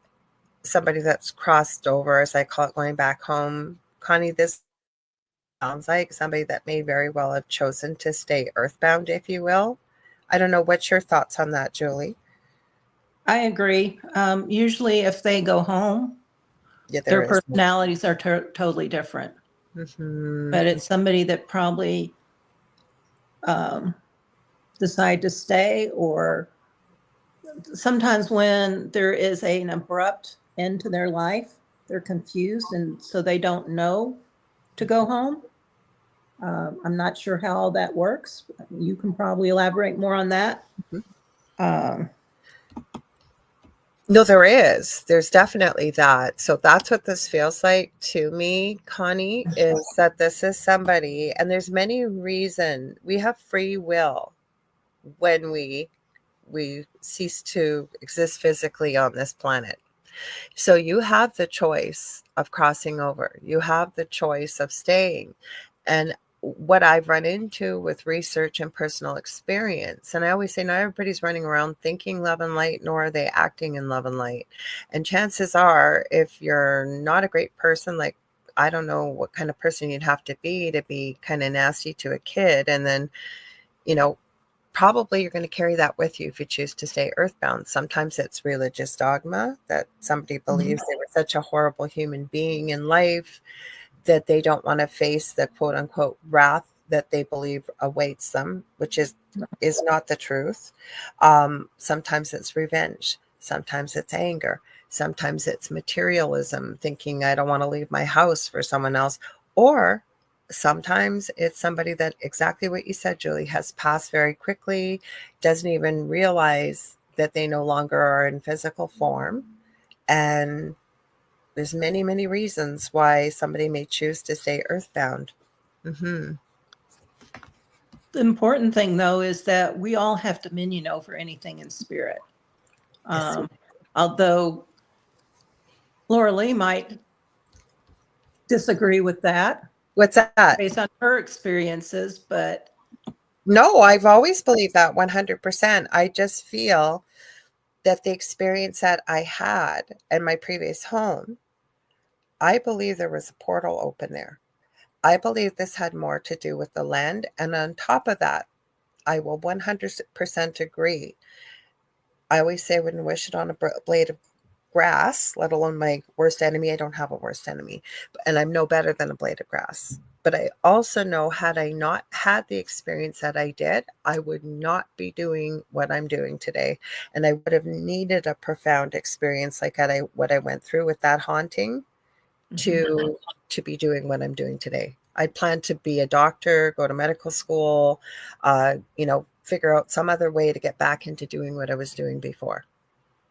somebody that's crossed over, as I call it, going back home. Connie, this sounds like somebody that may very well have chosen to stay earthbound, if you will. I don't know. What's your thoughts on that, Julie? I agree. Usually if they go home, Yeah, their there is. personalities are totally different. Mm-hmm. But it's somebody that probably um, decide to stay, or sometimes when there is an abrupt end to their life, they're confused and so they don't know to go home. I'm not sure how all that works. You can probably elaborate more on that. Um, No, there is. There's definitely that. So that's what this feels like to me, Connie, is that this is somebody, and there's many reasons. We have free will when we cease to exist physically on this planet. So you have the choice of crossing over. You have the choice of staying. And what I've run into with research and personal experience, and I always say, not everybody's running around thinking love and light, nor are they acting in love and light. And chances are, if you're not a great person, like, I don't know what kind of person you'd have to be kind of nasty to a kid. And then, you know, probably you're going to carry that with you if you choose to stay earthbound. Sometimes it's religious dogma that somebody believes they were such a horrible human being in life that they don't want to face the quote unquote wrath that they believe awaits them, which is not the truth. Sometimes it's revenge. Sometimes it's anger. Sometimes it's materialism, thinking I don't want to leave my house for someone else. Or sometimes it's somebody that, exactly what you said, Julie, has passed very quickly, doesn't even realize that they no longer are in physical form. And there's many, many reasons why somebody may choose to stay earthbound. Mm-hmm. the important thing, though, is that we all have dominion over anything in spirit. Yes. Although Laura Lee might disagree with that What's that? based on her experiences, but No, I've always believed that 100%. I just feel that the experience that I had in my previous home, I believe there was a portal open there. I believe this had more to do with the land. And on top of that, I will 100% agree. I always say I wouldn't wish it on a blade of grass, let alone my worst enemy. I don't have a worst enemy, and I'm no better than a blade of grass. But I also know, had I not had the experience that I did, I would not be doing what I'm doing today. And I would have needed a profound experience like what I went through with that haunting to be doing what I'm doing today. I plan to be a doctor, go to medical school, figure out some other way to get back into doing what I was doing before.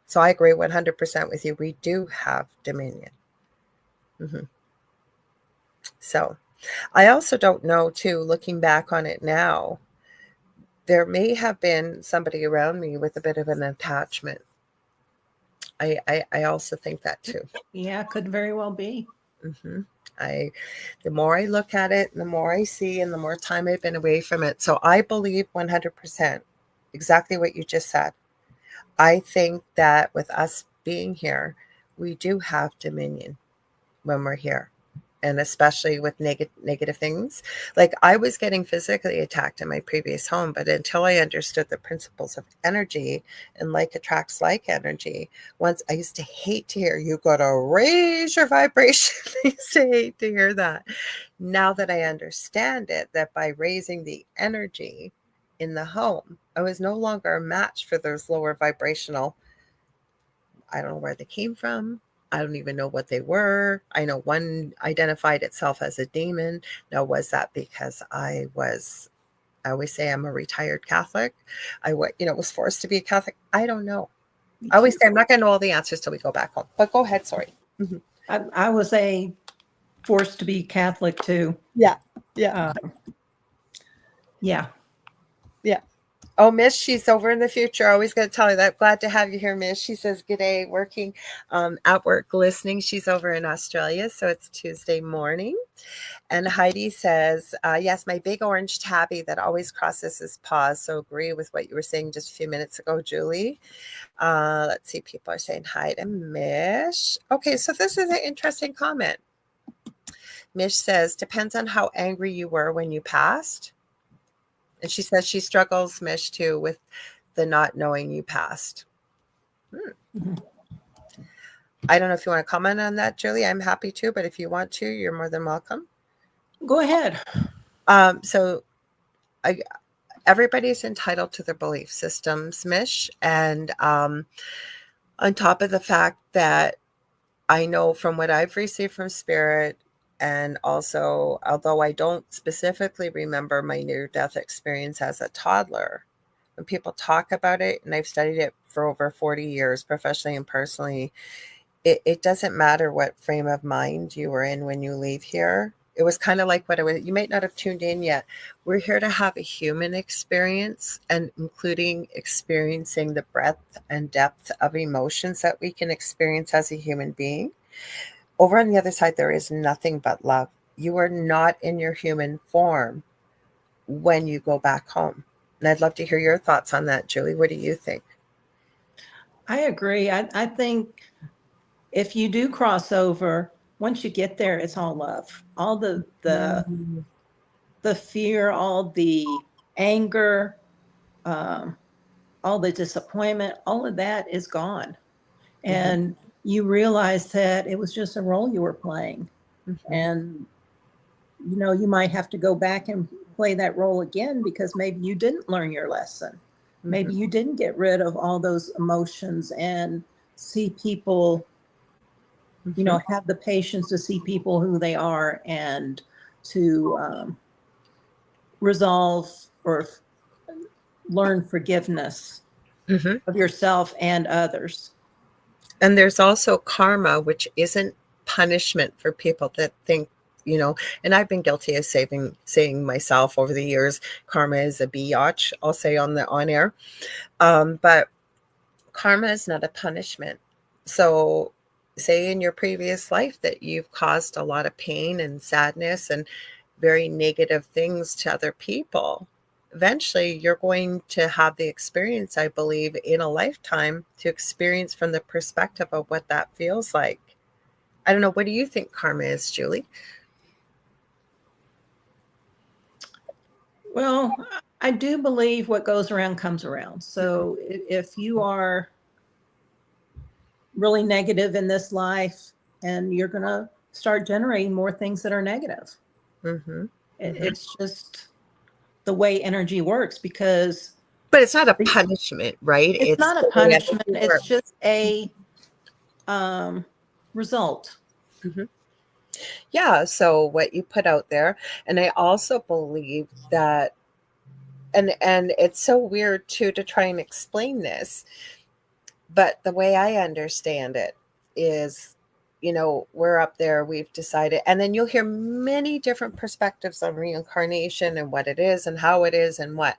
So I agree 100% with you. We do have dominion. So I also don't know, too, looking back on it now, there may have been somebody around me with a bit of an attachment. I also think that, too. Yeah, could very well be. The more I look at it, the more I see, and the more time I've been away from it. So I believe 100% exactly what you just said. I think that with us being here, we do have dominion when we're here. And especially with negative things. Like, I was getting physically attacked in my previous home, but until I understood the principles of energy and like attracts like energy, once I used to hate to hear, you got to raise your vibration. I used to hate to hear that. Now that I understand it, that by raising the energy in the home, I was no longer a match for those lower vibrational. I don't know where they came from. I don't even know what they were. I know one identified itself as a demon. Now, was that because I always say I'm a retired Catholic. I was forced to be a Catholic. I don't know. I always say I'm not going to know all the answers till we go back home. But go ahead. Sorry. I was forced to be Catholic too. Yeah. Yeah. Oh, Miss, she's over in the future. Always going to tell her that. Glad to have you here, Miss. She says, good day, working at work, listening. She's over in Australia, so it's Tuesday morning. And Heidi says, yes, my big orange tabby that always crosses his paws. So agree with what you were saying just a few minutes ago, Julie. Let's see. People are saying hi to Mish. Okay, so this is an interesting comment. Mish says, depends on how angry you were when you passed. And she says she struggles, Mish, too, with the not knowing you passed. I don't know if you want to comment on that, Julie. I'm happy to, but if you want to, you're more than welcome. Go ahead. So everybody's entitled to their belief systems, Mish. And on top of the fact that I know from what I've received from Spirit, and also, although I don't specifically remember my near-death experience as a toddler, when people talk about it, and I've studied it for over 40 years, professionally and personally, it doesn't matter what frame of mind you were in when you leave here. It was kind of like you might not have tuned in yet. We're here to have a human experience, and including experiencing the breadth and depth of emotions that we can experience as a human being. Over on the other side, there is nothing but love. You are not in your human form when you go back home. And I'd love to hear your thoughts on that, Julie. What do you think? I agree. I think if you do cross over, once you get there, it's all love. All the fear, all the anger, all the disappointment, all of that is gone. And you realize that it was just a role you were playing. And, you might have to go back and play that role again because maybe you didn't learn your lesson. Maybe you didn't get rid of all those emotions and see people, have the patience to see people who they are and to resolve or learn forgiveness of yourself and others. And there's also karma, which isn't punishment for people that think, and I've been guilty of saying myself over the years, karma is a biatch, I'll say on air. But karma is not a punishment. So say in your previous life that you've caused a lot of pain and sadness and very negative things to other people. Eventually, you're going to have the experience, I believe, in a lifetime to experience from the perspective of what that feels like. I don't know. What do you think karma is, Julie? Well, I do believe what goes around comes around. So if you are really negative in this life, and you're going to start generating more things that are negative. Mm-hmm. Mm-hmm. It's just the way energy works, because But it's not a punishment, right? it's It's not a the way punishment. energy It's works. just a result. Mm-hmm. Yeah. So what you put out there, and I also believe that, and it's so weird too to try and explain this, but the way I understand it is, we're up there, we've decided, and then you'll hear many different perspectives on reincarnation and what it is and how it is and what.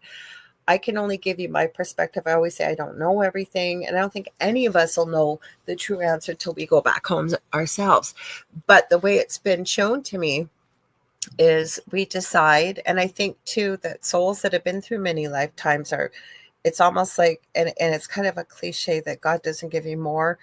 I can only give you my perspective. I always say I don't know everything, and I don't think any of us will know the true answer till we go back home ourselves. But the way it's been shown to me is we decide, and I think too that souls that have been through many lifetimes are, it's almost like, and it's kind of a cliche that God doesn't give you more,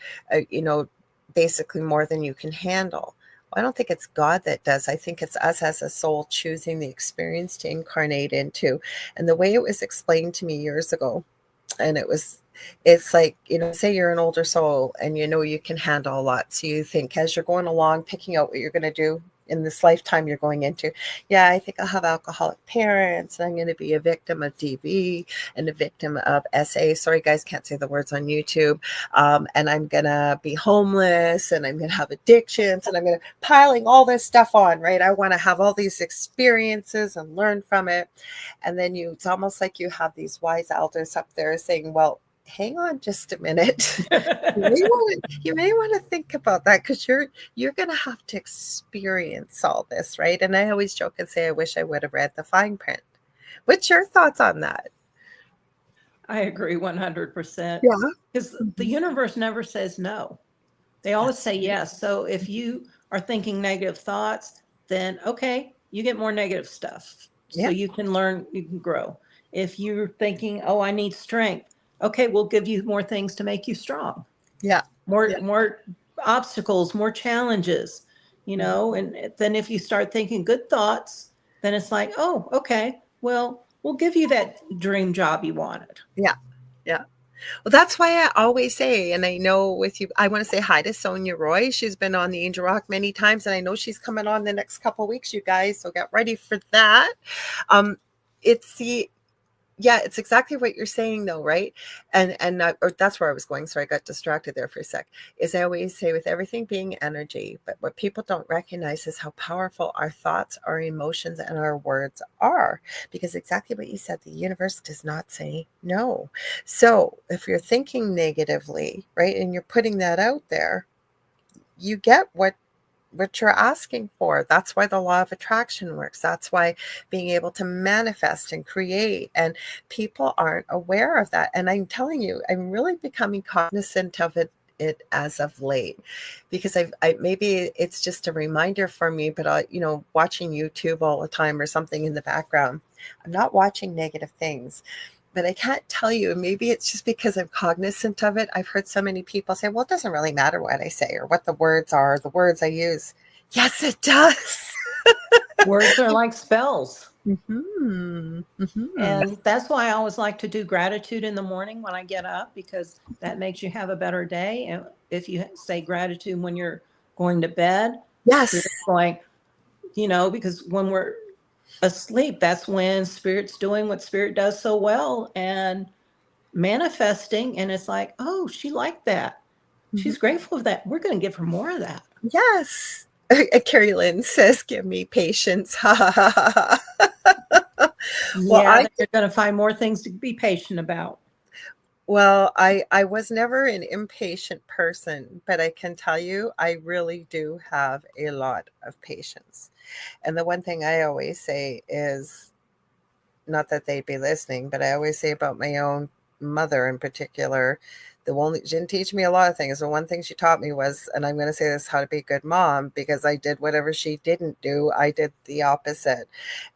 basically more than you can handle. I don't think it's God that does. I think it's us as a soul choosing the experience to incarnate into. And the way it was explained to me years ago, and it's like, say you're an older soul and you can handle a lot. So you think as you're going along, picking out what you're going to do in this lifetime you're going into. Yeah, I think I'll have alcoholic parents, and I'm going to be a victim of DV and a victim of SA. Sorry, guys, can't say the words on YouTube. And I'm going to be homeless, and I'm going to have addictions, and I'm going to piling all this stuff on, right? I want to have all these experiences and learn from it. And then it's almost like you have these wise elders up there saying, well, hang on just a minute. You may want to think about that, because you're going to have to experience all this, right? And I always joke and say, I wish I would have read the fine print. What's your thoughts on that? I agree 100%. Yeah. Because the universe never says no. They always say yes. So if you are thinking negative thoughts, then okay, you get more negative stuff. So you can learn, you can grow. If you're thinking, oh, I need strength, okay, we'll give you more things to make you strong. Yeah. More obstacles, more challenges, and then if you start thinking good thoughts, then it's like, oh, okay, well, we'll give you that dream job you wanted. Yeah. Yeah. Well, that's why I always say, and I know with you, I want to say hi to Sonia Roy. She's been on the Angel Rock many times, and I know she's coming on the next couple of weeks, you guys. So get ready for that. It's exactly what you're saying, though, right? Or that's where I was going. Sorry, I got distracted there for a sec. Is I always say, with everything being energy, but what people don't recognize is how powerful our thoughts, our emotions, and our words are. Because exactly what you said, the universe does not say no. So if you're thinking negatively, right, and you're putting that out there, you get what you're asking for. That's why the law of attraction works. That's why being able to manifest and create, and people aren't aware of that. And I'm telling you, I'm really becoming cognizant of it as of late, because I maybe it's just a reminder for me, but watching YouTube all the time or something in the background, I'm not watching negative things. But I can't tell you, maybe it's just because I'm cognizant of it. I've heard so many people say, well, it doesn't really matter what I say or what the words are, the words I use. Yes, it does. Words are like spells. Mm-hmm. Mm-hmm. And that's why I always like to do gratitude in the morning when I get up, because that makes you have a better day. And if you say gratitude when you're going to bed, Yes. Spirit's going, because when we're asleep, that's when Spirit's doing what Spirit does so well and manifesting. And it's like, oh, she liked that. She's grateful for that. We're going to give her more of that. Yes. Carrie Lynn says, give me patience. Ha ha ha ha. Well, you're going to find more things to be patient about. Well, I was never an impatient person, but I can tell you, I really do have a lot of patience. And the one thing I always say is, not that they'd be listening, but I always say about my own mother in particular, she didn't teach me a lot of things. The one thing she taught me was, and I'm going to say this, how to be a good mom, because I did whatever she didn't do. I did the opposite.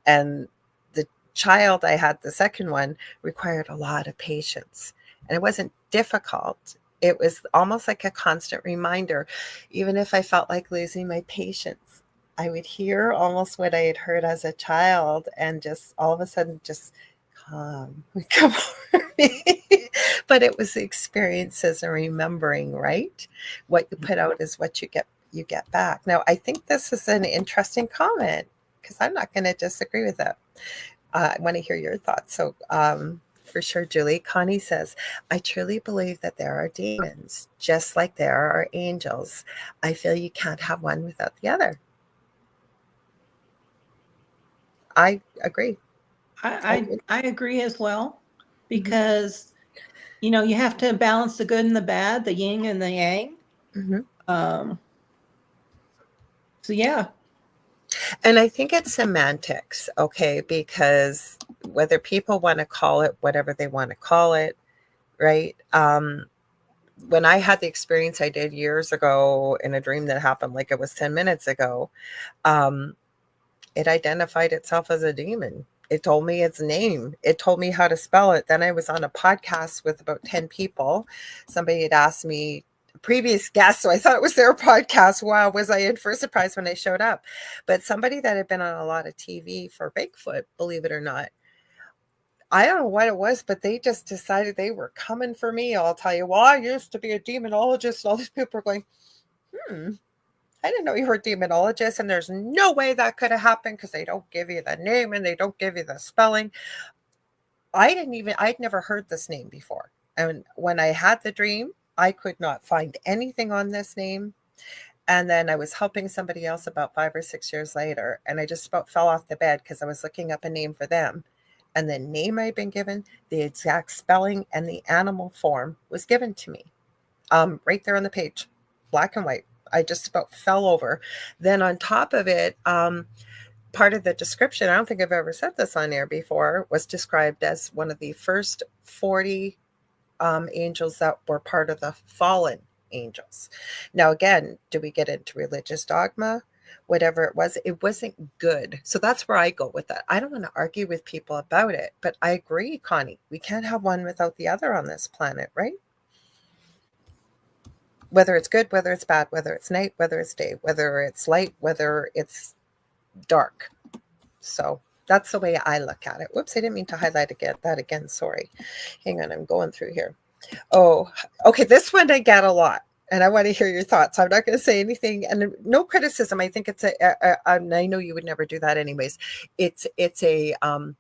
And the child I had, the second one, required a lot of patience. And it wasn't difficult. It was almost like a constant reminder. Even if I felt like losing my patience, I would hear almost what I had heard as a child, and just all of a sudden just calm would come over me. But it was the experiences and remembering, right? What you put out is what you get back. Now, I think this is an interesting comment, because I'm not going to disagree with that. I want to hear your thoughts. So, for sure, Julie. Connie says, I truly believe that there are demons, just like there are angels. I feel you can't have one without the other. I agree. I agree as well, because you know, you have to balance the good and the bad, the yin and the yang. So yeah. And I think it's semantics, okay, because whether people want to call it whatever they want to call it, right? When I had the experience I did years ago in a dream that happened like it was 10 minutes ago, it identified itself as a demon. It told me its name. It told me how to spell it. Then I was on a podcast with about 10 people. Somebody had asked me, previous guest, so I thought it was their podcast. Wow, was I in for a surprise when I showed up? But somebody that had been on a lot of TV for Bigfoot, believe it or not, I don't know what it was, but they just decided they were coming for me. I'll tell you, well, I used to be a demonologist. And all these people are going, I didn't know you were a demonologist, and there's no way that could have happened because they don't give you the name and they don't give you the spelling. I'd never heard this name before. And when I had the dream, I could not find anything on this name. And then I was helping somebody else about 5 or 6 years later, and I just about fell off the bed because I was looking up a name for them. And the name I'd been given, the exact spelling and the animal form was given to me. Right there on the page, black and white. I just about fell over. Then on top of it, part of the description, I don't think I've ever said this on air before, was described as one of the first 40 angels that were part of the fallen angels. Now, again, do we get into religious dogma? Whatever it wasn't good. So that's where I go with that. I don't want to argue with people about it, but I agree, Connie. We can't have one without the other on this planet, right? Whether it's good, whether it's bad, whether it's night, whether it's day, whether it's light, whether it's dark. So that's the way I look at it. Whoops, I didn't mean to highlight that again. Sorry. Hang on, I'm going through here. Oh, okay. This one I get a lot, and I want to hear your thoughts. I'm not going to say anything, and no criticism. I think it's and I know you would never do that anyways. It's an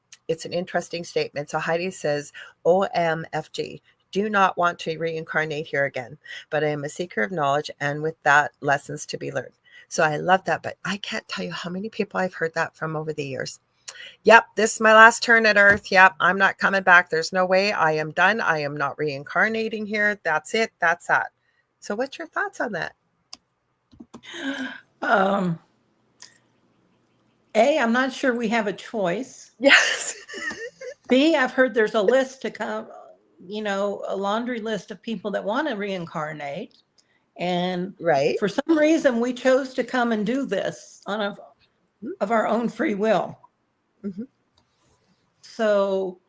interesting statement. So Heidi says, OMFG. Do not want to reincarnate here again, but I am a seeker of knowledge, and with that, lessons to be learned. So I love that, but I can't tell you how many people I've heard that from over the years. Yep, this is my last turn at Earth. Yep, I'm not coming back. There's no way. I am done. I am not reincarnating here. That's it. That's that. So what's your thoughts on that? A, I'm not sure we have a choice. Yes. B, I've heard there's a list to come, you know, a laundry list of people that want to reincarnate. And right. For some reason, we chose to come and do this of our own free will. Mm-hmm. So,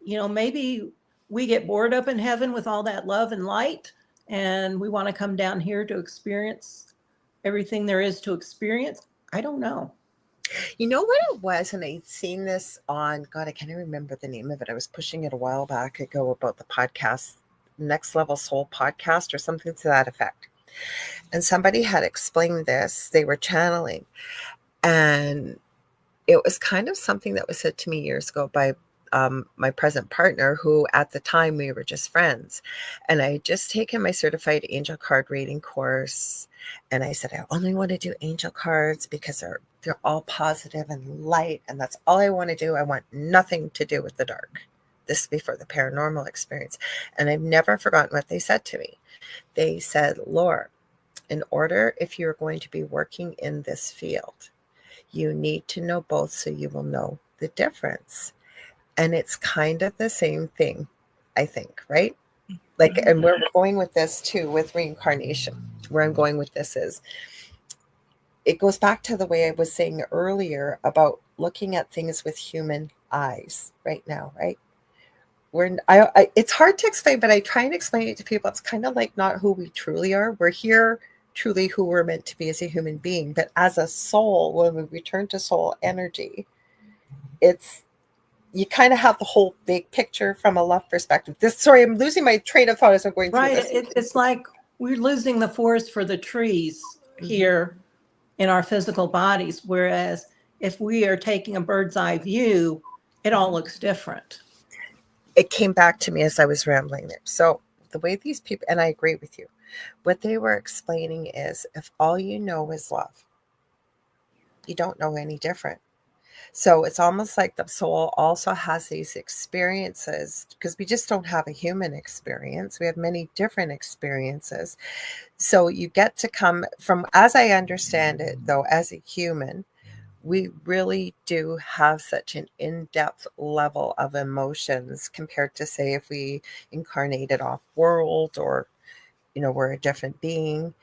you know, maybe we get bored up in heaven with all that love and light, and we want to come down here to experience everything there is to experience. I don't know. You know what it was, and I'd seen this on, God, I can't even remember the name of it. I was pushing it a while back ago about the podcast, Next Level Soul podcast or something to that effect. And somebody had explained this. They were channeling. And it was kind of something that was said to me years ago by my present partner, who at the time we were just friends. And I had just taken my certified angel card reading course. And I said, I only want to do angel cards because they're all positive and light. And that's all I want to do. I want nothing to do with the dark. This is before the paranormal experience. And I've never forgotten what they said to me. They said, Laura, in order, if you're going to be working in this field, you need to know both so you will know the difference. And it's kind of the same thing, I think, right? Like, and where we're going with this too, with reincarnation, where I'm going with this is, it goes back to the way I was saying earlier about looking at things with human eyes right now, right? It's hard to explain, but I try and explain it to people. It's kind of like not who we truly are. We're here truly who we're meant to be as a human being. But as a soul, when we return to soul energy, you kind of have the whole big picture from a love perspective. Sorry, I'm losing my train of thought as I'm going through this. Right. It's like we're losing the forest for the trees here in our physical bodies. Whereas if we are taking a bird's eye view, it all looks different. It came back to me as I was rambling there. So the way these people, and I agree with you, what they were explaining is if all you know is love, you don't know any different. So it's almost like the soul also has these experiences because we just don't have a human experience. We have many different experiences. So you get to come from, as I understand it, though, as a human, we really do have such an in-depth level of emotions compared to, say, if we incarnated off world or, we're a different being.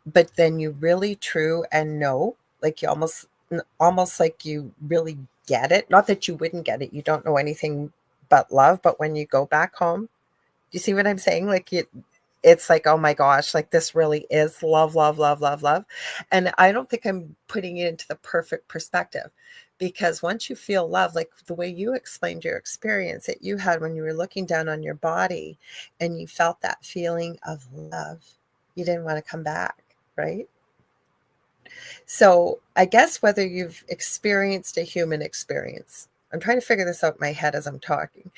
But then you really true and know, like you almost like you really get it. Not that you wouldn't get it. You don't know anything but love. But when you go back home, do you see what I'm saying? Like it's like, oh my gosh, like this really is love, love, love, love, love. And I don't think I'm putting it into the perfect perspective because once you feel love, like the way you explained your experience that you had when you were looking down on your body and you felt that feeling of love, you didn't want to come back, right? So I guess whether you've experienced a human experience, I'm trying to figure this out in my head as I'm talking.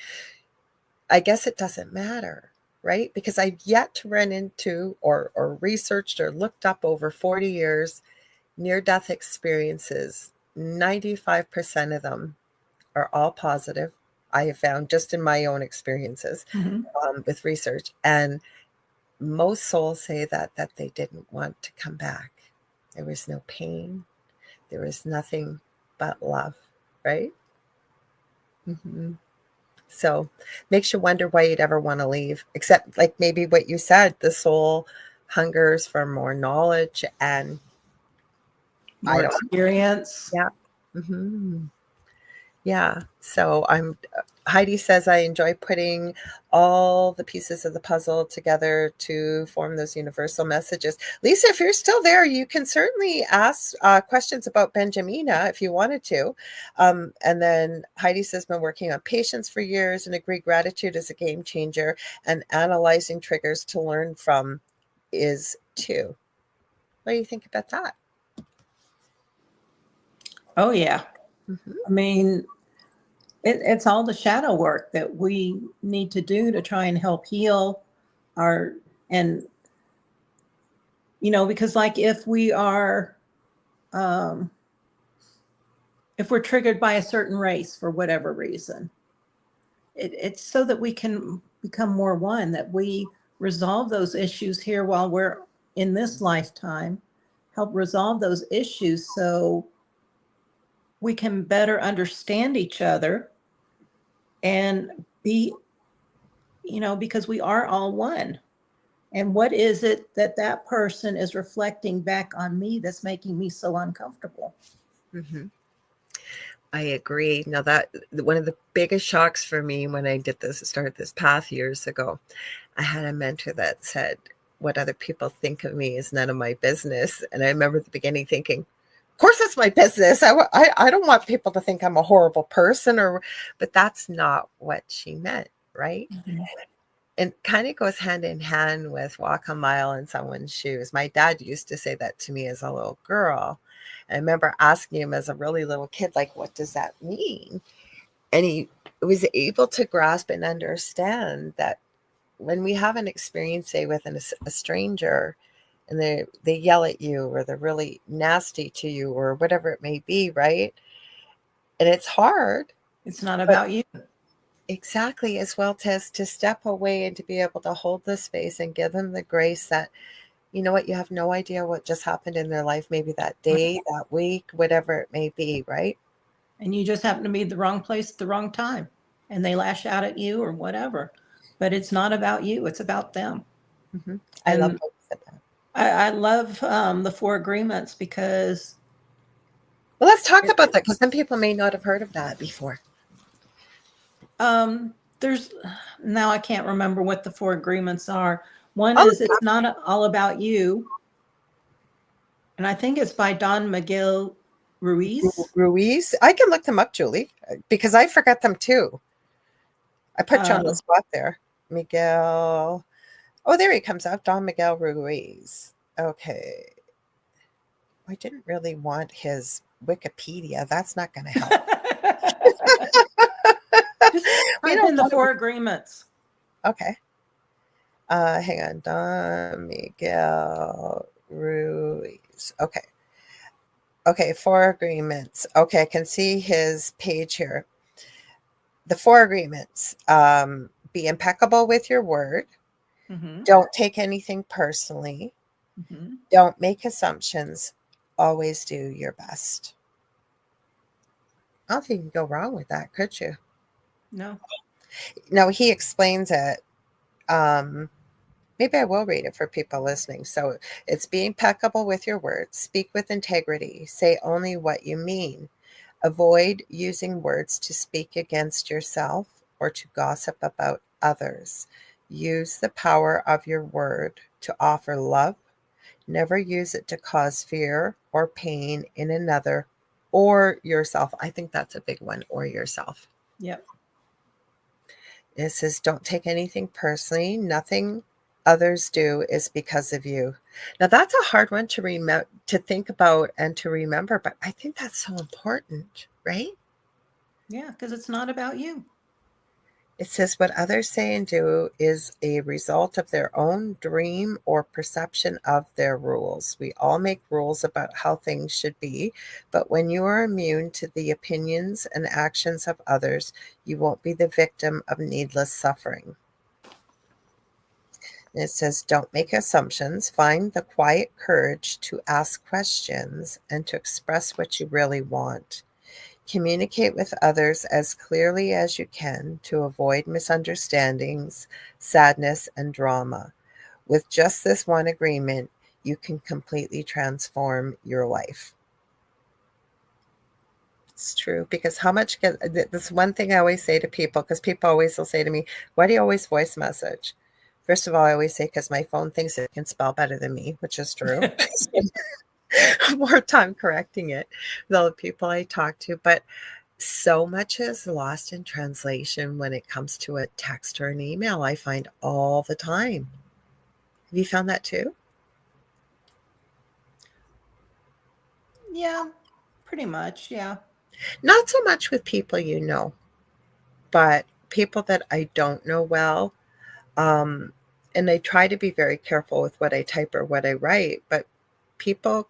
I guess it doesn't matter, right? Because I've yet to run into or researched or looked up over 40 years near-death experiences. 95% of them are all positive. I have found just in my own experiences with research. And most souls say that they didn't want to come back. There was no pain. There was nothing but love, right? Mm-hmm. So makes you wonder why you'd ever want to leave, except like maybe what you said, the soul hungers for more knowledge and More experience. Yeah. Mm-hmm. Yeah. So Heidi says, I enjoy putting all the pieces of the puzzle together to form those universal messages. Lisa, if you're still there, you can certainly ask questions about Benjamina if you wanted to. And then Heidi says, been working on patience for years and agree gratitude is a game changer and analyzing triggers to learn from is too. What do you think about that? Oh, yeah. Mm-hmm. I mean, it's all the shadow work that we need to do to try and help heal and because like if we're triggered by a certain race for whatever reason, it's so that we can become more one, that we resolve those issues here while we're in this lifetime, help resolve those issues so we can better understand each other and be, because we are all one. And what is it that person is reflecting back on me that's making me so uncomfortable? Mm-hmm. I agree. Now that one of the biggest shocks for me when I started this path years ago, I had a mentor that said, what other people think of me is none of my business. And I remember at the beginning thinking, of course it's my business. I don't want people to think I'm a horrible person but that's not what she meant, right? Mm-hmm. And kind of goes hand in hand with walk a mile in someone's shoes. My dad used to say that to me as a little girl. And I remember asking him as a really little kid, like, what does that mean? And he was able to grasp and understand that when we have an experience, say, with a stranger, and they yell at you or they're really nasty to you or whatever it may be, right? And it's hard. It's not about you. Exactly, as well as to step away and to be able to hold the space and give them the grace that, you know what, you have no idea what just happened in their life, maybe that day, that week, whatever it may be, right? And you just happen to be at the wrong place at the wrong time. And they lash out at you or whatever. But it's not about you. It's about them. Mm-hmm. I love how you said that. I love the 4 agreements because... Well, let's talk about that because some people may not have heard of that before. Now I can't remember what the 4 agreements are. One is it's not all about you. And I think it's by Don Miguel Ruiz. I can look them up, Julie, because I forgot them too. I put you on the spot there. Miguel. Oh, there he comes out. Don Miguel Ruiz. Okay. I didn't really want his Wikipedia. That's not going to help. Just We type don't in the want to 4 agreements. Okay. Hang on. Don Miguel Ruiz. Okay. Okay. 4 agreements. Okay. I can see his page here. The 4 agreements. Be impeccable with your word. Mm-hmm. Don't take anything personally. Mm-hmm. Don't make assumptions. Always do your best. I don't think you can go wrong with that, could you? No. No, he explains it. Maybe I will read it for people listening. So it's be impeccable with your words, speak with integrity, say only what you mean, avoid using words to speak against yourself or to gossip about others. Use the power of your word to offer love. Never use it to cause fear or pain in another or yourself. I think that's a big one, or yourself. Yep. It says, don't take anything personally. Nothing others do is because of you. Now, that's a hard one to think about and to remember, but I think that's so important, right? Yeah, because it's not about you. It says what others say and do is a result of their own dream or perception of their rules. We all make rules about how things should be, but when you are immune to the opinions and actions of others, you won't be the victim of needless suffering. And it says, don't make assumptions. Find the quiet courage to ask questions and to express what you really want. Communicate with others as clearly as you can to avoid misunderstandings, sadness, and drama. With just this one agreement, you can completely transform your life. It's true, because this one thing I always say to people, because people always will say to me, why do you always voice message? First of all, I always say, because my phone thinks it can spell better than me, which is true. More time correcting it with all the people I talk to. But so much is lost in translation when it comes to a text or an email, I find all the time. Have you found that too? Yeah, pretty much. Yeah. Not so much with people you know, but people that I don't know well. Um, and I try to be very careful with what I type or what I write, but people,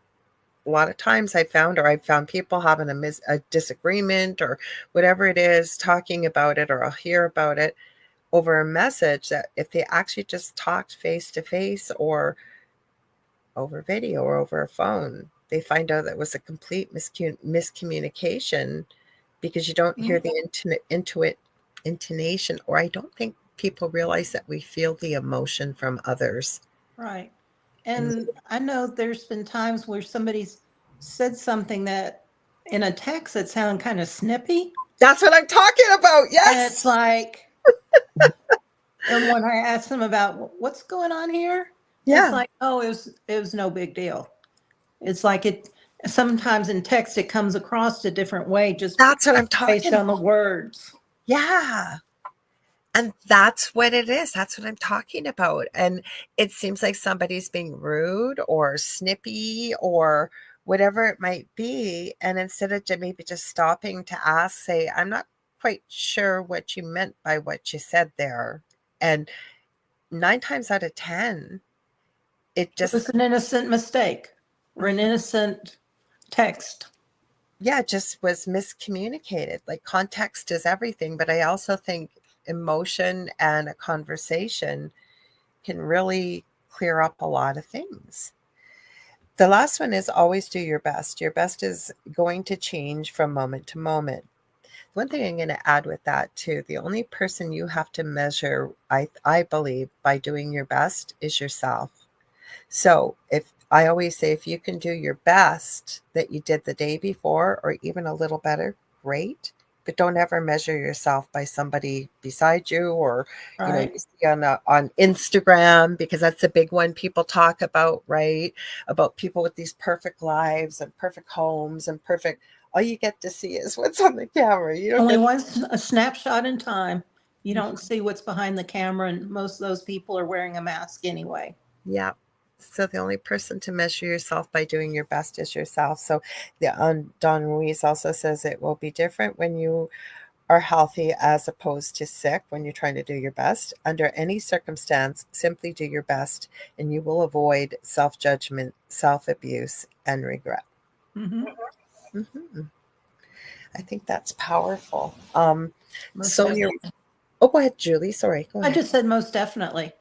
a lot of times I've found people having a disagreement or whatever it is, talking about it, or I'll hear about it over a message, that if they actually just talked face to face or over video or over a phone, they find out that it was a complete miscommunication, because you don't hear the intonation, or I don't think people realize that we feel the emotion from others. Right. And I know there's been times where somebody's said something that in a text that sounded kind of snippy. That's what I'm talking about. And Yes. it's like, and when I asked them about what's going on here, it's Yeah. like, oh, it was no big deal. It's like it sometimes in text it comes across a different way just That's what I'm based talking on the about. words. Yeah. And that's what it is. That's what I'm talking about. And it seems like somebody's being rude or snippy or whatever it might be. And instead of maybe just stopping to ask, say, I'm not quite sure what you meant by what you said there. And 9 times out of 10, it It was just, an innocent mistake or an innocent text. yeah, just was miscommunicated. Like, context is everything. But I also think emotion and a conversation can really clear up a lot of things. The last one is always do your best. Your best is going to change from moment to moment. One thing I'm going to add with that too, the only person you have to measure, I believe, by doing your best is yourself. So if I always say, if you can do your best that you did the day before or even a little better, great. But don't ever measure yourself by somebody beside you, or Right. you see on Instagram, because that's a big one people talk about, right? About people with these perfect lives and perfect homes and perfect. All you get to see is what's on the camera. You don't Only get. a snapshot in time. You don't see what's behind the camera, and most of those people are wearing a mask anyway. Yeah. So the only person to measure yourself by doing your best is yourself. So Don Ruiz also says it will be different when you are healthy as opposed to sick when you're trying to do your best. Under any circumstance, simply do your best and you will avoid self-judgment, self-abuse, and regret. Mm-hmm. Mm-hmm. I think that's powerful. Most Sonia, definitely. oh, go ahead, Julie. Sorry, go I ahead. just said most definitely.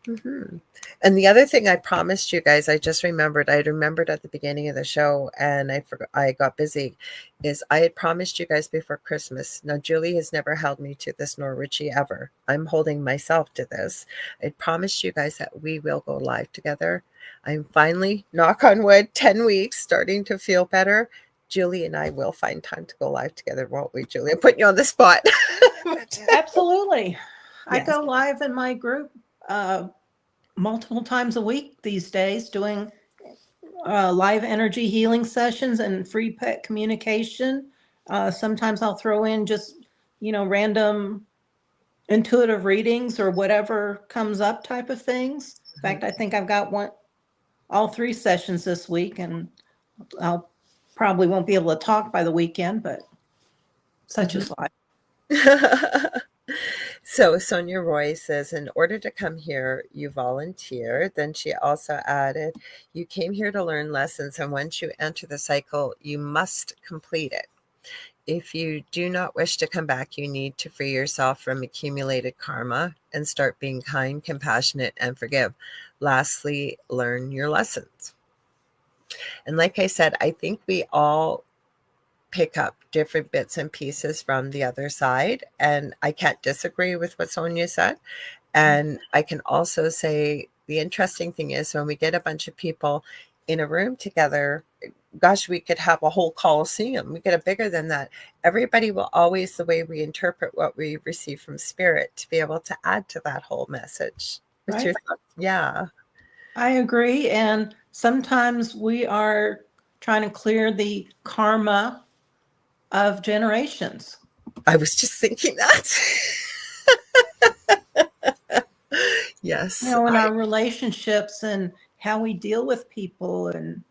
Mm-hmm. And the other thing I promised you guys, I just remembered, I had remembered at the beginning of the show and I forgot, I got busy, is I had promised you guys before Christmas. Now, Julie has never held me to this, nor would she ever. I'm holding myself to this. I promised you guys that we will go live together. I'm finally, knock on wood, 10 weeks, starting to feel better. Julie and I will find time to go live together, won't we, Julie? I'm putting you on the spot. Absolutely. I Yes. go live in my group multiple times a week these days doing live energy healing sessions and free pet communication. Sometimes I'll throw in just, random intuitive readings or whatever comes up type of things. In fact, I think I've got all 3 sessions this week, and I'll probably won't be able to talk by the weekend, but such is life. So Sonia Roy says, in order to come here, you volunteer. Then she also added, you came here to learn lessons, and once you enter the cycle, you must complete it. If you do not wish to come back, you need to free yourself from accumulated karma and start being kind, compassionate, and forgive. Lastly, learn your lessons. And like I said, I think we all pick up different bits and pieces from the other side. And I can't disagree with what Sonia said. And I can also say the interesting thing is when we get a bunch of people in a room together, gosh, we could have a whole coliseum. We get it bigger than that. Everybody will always, the way we interpret what we receive from spirit, to be able to add to that whole message. What's Right. your thoughts? Yeah. I agree. And sometimes we are trying to clear the karma of generations. I was just thinking that. Yes. In our relationships and how we deal with people. And,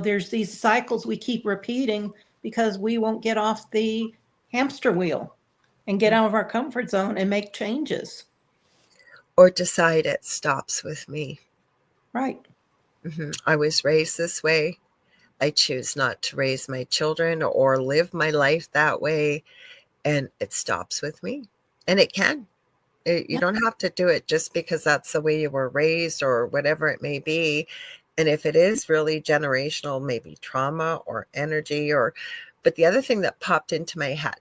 there's these cycles we keep repeating because we won't get off the hamster wheel and get out of our comfort zone and make changes. Or decide it stops with me. Right. Mm-hmm. I was raised this way. I choose not to raise my children or live my life that way. And it stops with me. And it can. You don't have to do it just because that's the way you were raised or whatever it may be. And if it is really generational, maybe trauma or energy but the other thing that popped into my head,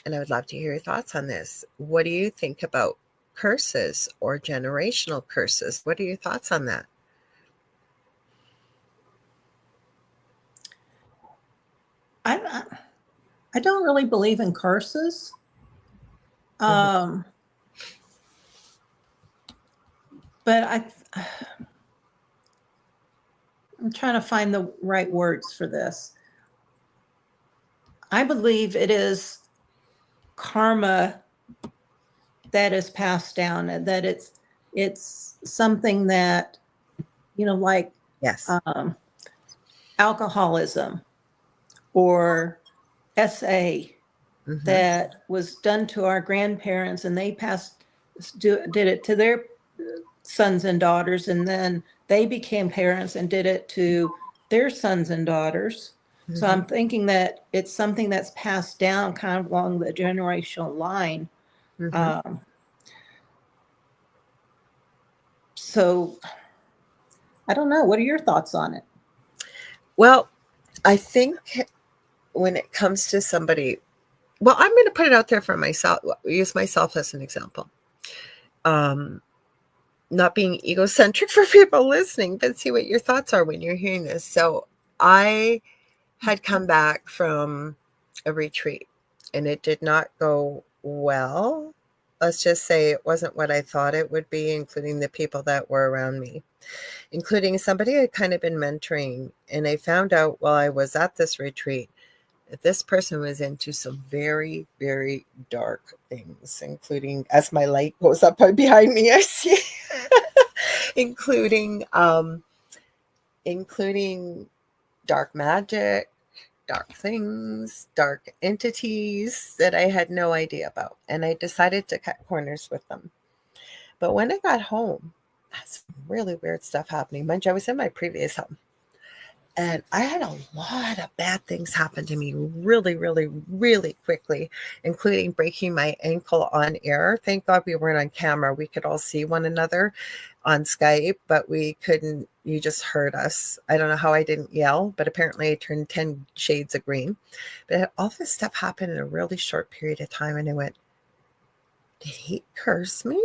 and I would love to hear your thoughts on this. What do you think about curses or generational curses? What are your thoughts on that? I don't really believe in curses. But I'm trying to find the right words for this. I believe it is karma that is passed down, and that it's something that, like Yes. alcoholism or SA that was done to our grandparents, and they did it to their sons and daughters, and then they became parents and did it to their sons and daughters. So I'm thinking that it's something that's passed down kind of along the generational line. So I don't know. What are your thoughts on it? Well, I think when it comes to somebody, well, I'm going to put it out there for myself, use myself as an example. Not being egocentric for people listening, but see what your thoughts are when you're hearing this. So I had come back from a retreat and it did not go well. Let's just say it wasn't what I thought it would be, including the people that were around me, including somebody I'd kind of been mentoring. And I found out while I was at this retreat that this person was into some very, very dark things, including, as my light goes up behind me, I see. including including dark magic, dark things, dark entities that I had no idea about. And I decided to cut corners with them. But when I got home, that's really weird stuff happening. Mind you, I was in my previous home. And I had a lot of bad things happen to me really, really, really quickly, including breaking my ankle on air. Thank God we weren't on camera. We could all see one another on Skype, but we couldn't. You just heard us. I don't know how I didn't yell, but apparently I turned 10 shades of green. But all this stuff happened in a really short period of time. And I went, did he curse me?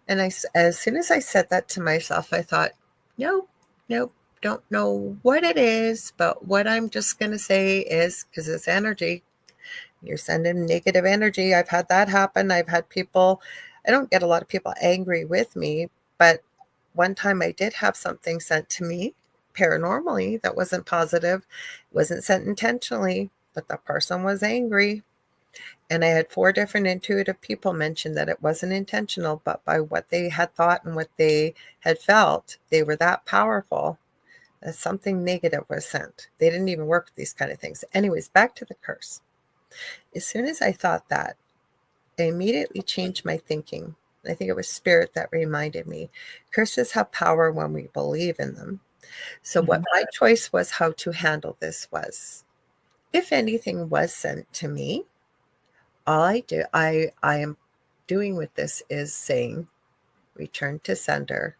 And as soon as I said that to myself, I thought, no, nope, don't know what it is, but what I'm just going to say is, because it's energy, you're sending negative energy. I've had that happen. I've had people, I don't get a lot of people angry with me, but one time I did have something sent to me paranormally that wasn't positive, wasn't sent intentionally, but the person was angry. And I had 4 different intuitive people mention that it wasn't intentional, but by what they had thought and what they had felt, they were that powerful that something negative was sent. They didn't even work with these kind of things. Anyways, back to the curse. As soon as I thought that, I immediately changed my thinking. I think it was spirit that reminded me. Curses have power when we believe in them. So what my choice was how to handle this was, if anything was sent to me, all I am doing with this is saying, return to sender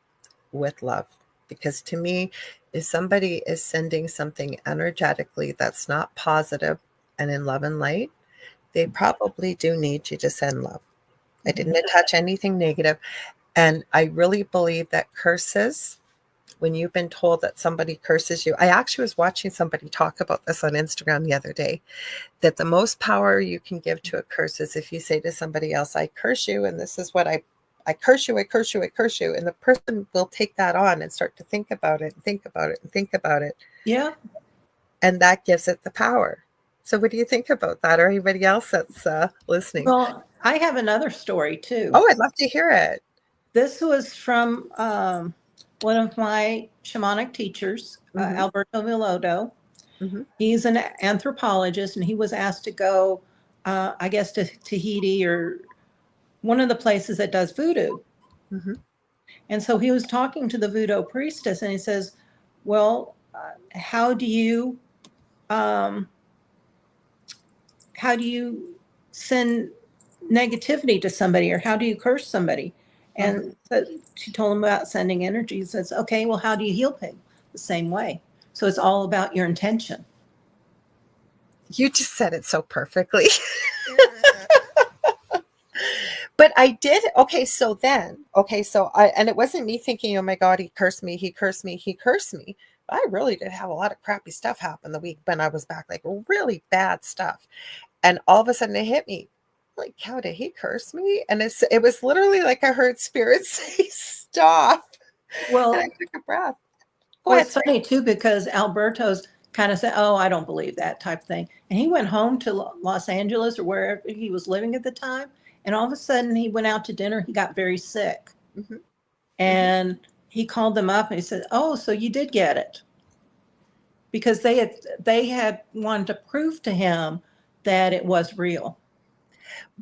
with love. Because to me, if somebody is sending something energetically that's not positive and in love and light, they probably do need you to send love. I didn't attach anything negative. And I really believe that curses, when you've been told that somebody curses you, I actually was watching somebody talk about this on Instagram the other day, that the most power you can give to a curse is if you say to somebody else, I curse you, and this is what I curse you, I curse you, I curse you. And the person will take that on and start to think about it and think about it and think about it. Yeah. And that gives it the power. So what do you think about that, or anybody else that's listening? Well, I have another story too. Oh, I'd love to hear it. This was from one of my shamanic teachers, Alberto Villotto. He's an anthropologist, and he was asked to go, I guess, to Tahiti or one of the places that does voodoo. And so he was talking to the voodoo priestess, and he says, well, how do you send negativity to somebody, or how do you curse somebody? And so she told him about sending energy. He says, okay, well, how do you heal people? The same way. So it's all about your intention. You just said it so perfectly. But I did. Okay. So and it wasn't me thinking, oh my God, he cursed me. He cursed me. He cursed me. I really did have a lot of crappy stuff happen the week when I was back, like really bad stuff. And all of a sudden it hit me. Like, how did he curse me? And it was literally like I heard spirit say, stop. Well, and I took a breath. Well, it's funny too, because Alberto's kind of said, oh, I don't believe that type thing. And he went home to Los Angeles or wherever he was living at the time. And all of a sudden he went out to dinner. He got very sick. And he called them up and he said, oh, so you did get it. Because they had wanted to prove to him that it was real.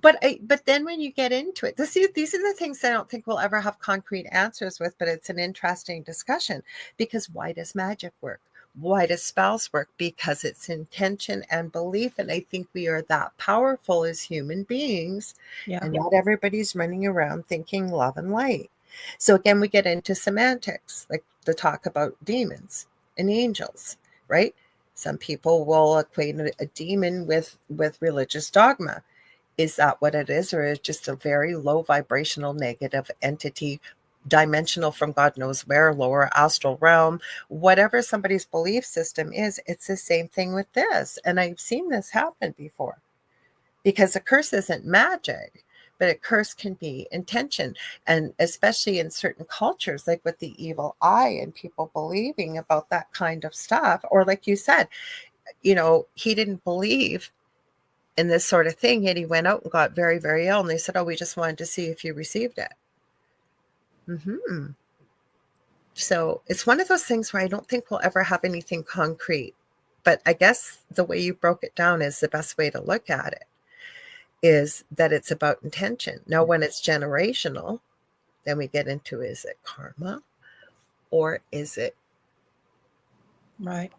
But then when you get into it, these are the things I don't think we'll ever have concrete answers with, but it's an interesting discussion. Because why does magic work? Why does spells work? Because it's intention and belief. And I think we are that powerful as human beings. And not everybody's running around thinking love and light. So again, we get into semantics, like the talk about demons and angels, right? Some people will equate a demon with religious dogma. Is that what it is? Or is it just a very low vibrational negative entity, dimensional from God knows where, lower astral realm, whatever somebody's belief system is? It's the same thing with this. And I've seen this happen before, because a curse isn't magic, but a curse can be intention. And especially in certain cultures, like with the evil eye and people believing about that kind of stuff. Or like you said, he didn't believe in this sort of thing, and he went out and got very, very ill. And they said, oh, we just wanted to see if you received it. So it's one of those things where I don't think we'll ever have anything concrete. But I guess the way you broke it down is the best way to look at it, is that it's about intention. Now, when it's generational, then we get into, is it karma or is it? Right.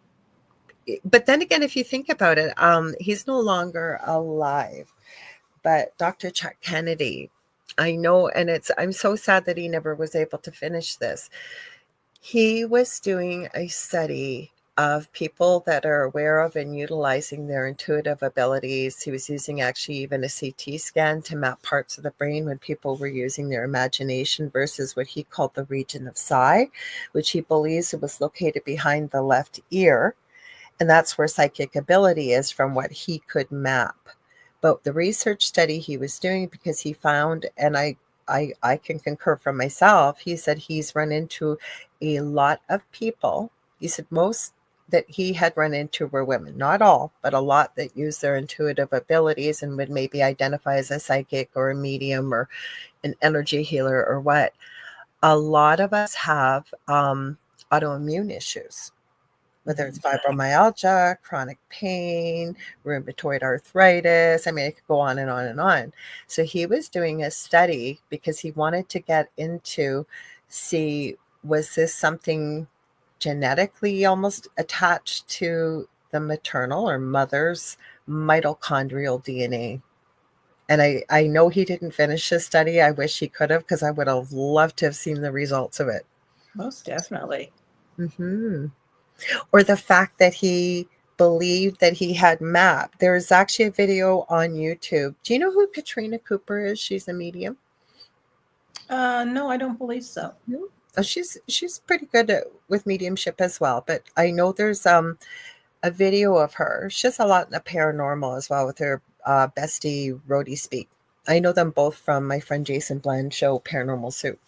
But then again, if you think about it, he's no longer alive. But Dr. Chuck Kennedy, I know, and I'm so sad that he never was able to finish this. He was doing a study of people that are aware of and utilizing their intuitive abilities. He was using actually even a CT scan to map parts of the brain when people were using their imagination versus what he called the region of psi, which he believes was located behind the left ear. And that's where psychic ability is from what he could map. But the research study he was doing, because he found, and I can concur from myself, he said he's run into a lot of people. He said most that he had run into were women, not all, but a lot that use their intuitive abilities and would maybe identify as a psychic or a medium or an energy healer or what. A lot of us have autoimmune issues, whether it's fibromyalgia, chronic pain, rheumatoid arthritis. I mean, it could go on and on and on. So he was doing a study because he wanted to get into, see, was this something genetically almost attached to the maternal or mother's mitochondrial DNA? And I know he didn't finish his study. I wish he could have, because I would have loved to have seen the results of it. Most definitely. Mm-hmm. Or the fact that he believed that he had mapped. There's actually a video on YouTube. Do you know who Katrina Cooper is? She's a medium. No, I don't believe so. No? Oh, she's pretty good with mediumship as well. But I know there's a video of her. She has a lot in the paranormal as well with her bestie Rhodey Speak. I know them both from my friend Jason Bland's show Paranormal Soup.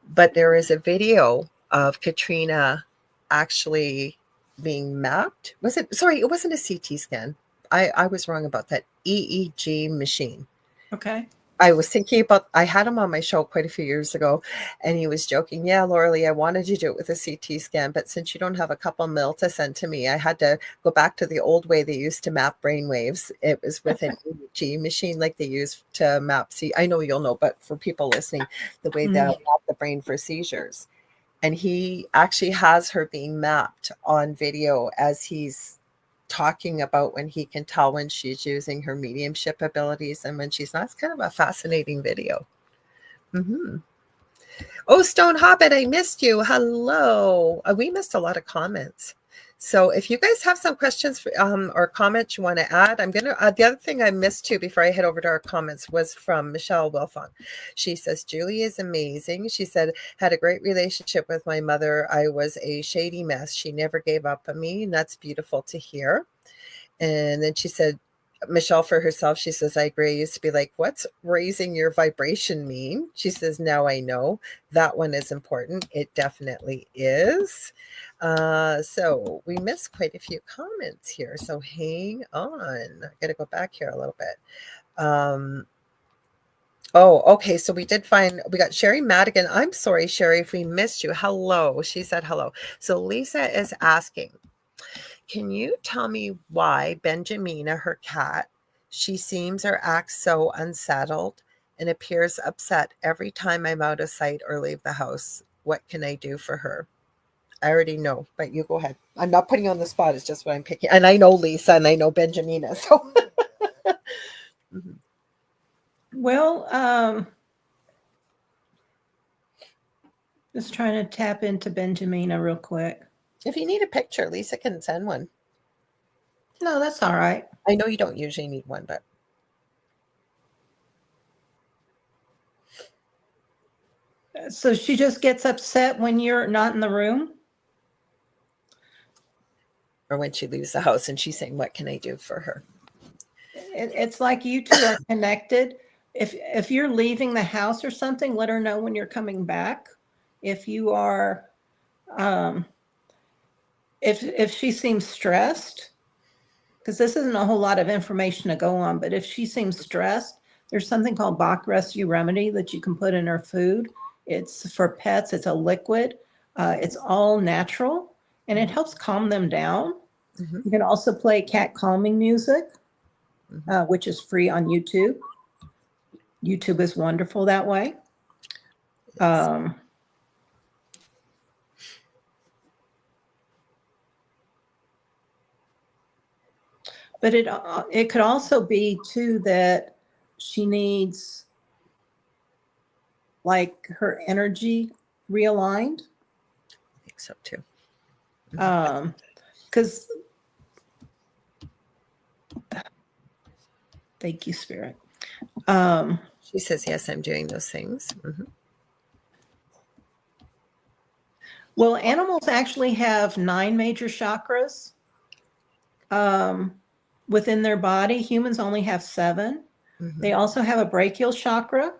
But there is a video of Katrina actually being mapped. It wasn't a CT scan. I was wrong about that. EEG machine. Okay. I was thinking about, I had him on my show quite a few years ago, and he was joking, yeah, Laura Lee, I wanted to do it with a CT scan, but since you don't have a couple mil to send to me, I had to go back to the old way they used to map brain waves. It was with an EEG machine like they use to map. See, I know you'll know, but for people listening, the way they map the brain for seizures. And he actually has her being mapped on video as he's talking about when he can tell when she's using her mediumship abilities and when she's not. It's kind of a fascinating video. Mm-hmm. Oh, Stone Hobbit, I missed you. Hello. We missed a lot of comments. So if you guys have some questions for, or comments you want to add, I'm going to, the other thing I missed too before I head over to our comments was from Michelle Wilfon. She says, Julie is amazing. She said, had a great relationship with my mother. I was a shady mess. She never gave up on me. And that's beautiful to hear. And then she said, Michelle for herself, she says, I agree. I used to be like, what's raising your vibration mean? She says, now I know. That one is important. It definitely is. So we missed quite a few comments here. So hang on. I got to go back here a little bit. Oh, okay. So we got Sherry Madigan. I'm sorry, Sherry, if we missed you. Hello. She said hello. So Lisa is asking, can you tell me why Benjamina, her cat, she seems or acts so unsettled and appears upset every time I'm out of sight or leave the house? What can I do for her? I already know, but you go ahead. I'm not putting you on the spot. It's just what I'm picking. And I know Lisa and I know Benjamina. So, Well, just trying to tap into Benjamina real quick. If you need a picture, Lisa can send one. No, that's all right. I know you don't usually need one, but. So she just gets upset when you're not in the room? Or when she leaves the house and she's saying, what can I do for her? It's like you two are connected. If you're leaving the house or something, let her know when you're coming back. If you are, if she seems stressed, because this isn't a whole lot of information to go on, but if she seems stressed, there's something called Bach Rescue Remedy that you can put in her food. It's for pets. It's a liquid. It's all natural, and it helps calm them down. Mm-hmm. You can also play cat calming music, which is free on YouTube. YouTube is wonderful that way. Yes. But it could also be too that she needs like her energy realigned. I think so too. Because thank you, Spirit. She says, yes, I'm doing those things. Mm-hmm. Well, animals actually have 9 major chakras within their body. Humans only have 7. Mm-hmm. They also have a brachial chakra,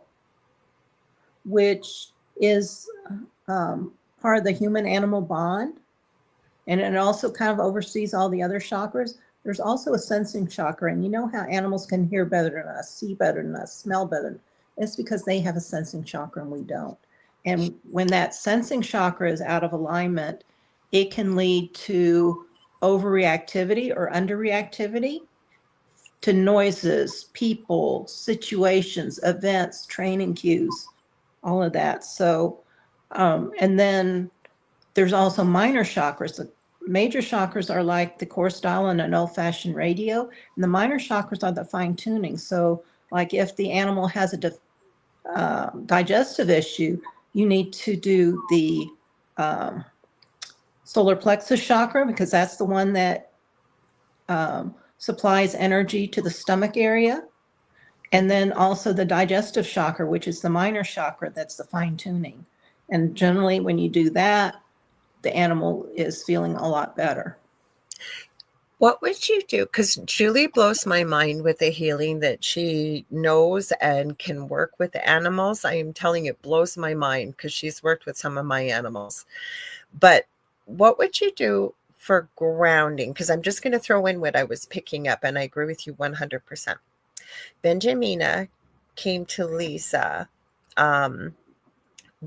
which is part of the human-animal bond. And it also kind of oversees all the other chakras. There's also a sensing chakra. And you know how animals can hear better than us, see better than us, smell better. It's because they have a sensing chakra and we don't. And when that sensing chakra is out of alignment, it can lead to overreactivity or underreactivity to noises, people, situations, events, training cues, all of that. So, and then there's also minor chakras. The major chakras are like the core style and an old-fashioned radio, and the minor chakras are the fine-tuning. So, like if the animal has a digestive issue, you need to do the solar plexus chakra, because that's the one that supplies energy to the stomach area. And then also the digestive chakra, which is the minor chakra, that's the fine-tuning. And generally when you do that, the animal is feeling a lot better. What would you do? Because Julie blows my mind with the healing that she knows and can work with the animals. I am telling you, it blows my mind because she's worked with some of my animals. But what would you do for grounding? Because I'm just going to throw in what I was picking up, and I agree with you 100%. Benjamina came to Lisa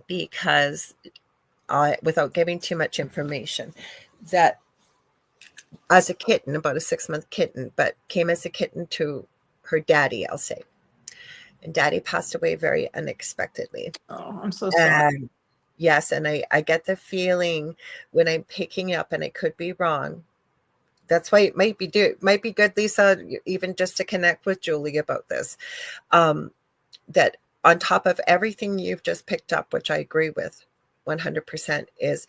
because, without giving too much information, that as a kitten, about a 6-month kitten, but came as a kitten to her daddy, I'll say. And daddy passed away very unexpectedly. Oh, I'm so sorry. Yes, and I get the feeling when I'm picking up, and I could be wrong. That's why it might be good, Lisa, even just to connect with Julie about this. That on top of everything you've just picked up, which I agree with 100%, is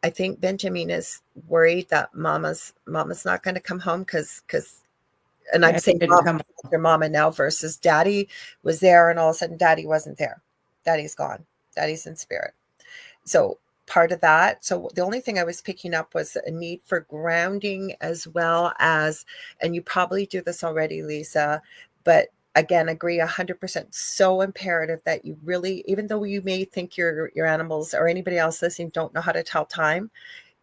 I think Benjamin is worried that mama's not going to come home because and I'm saying your mama now versus daddy was there, and all of a sudden daddy wasn't there. Daddy's gone. Daddy's in spirit. So part of that. So the only thing I was picking up was a need for grounding, as well as, and you probably do this already, Lisa, but again, agree 100%, so imperative that you really, even though you may think your animals or anybody else listening don't know how to tell time,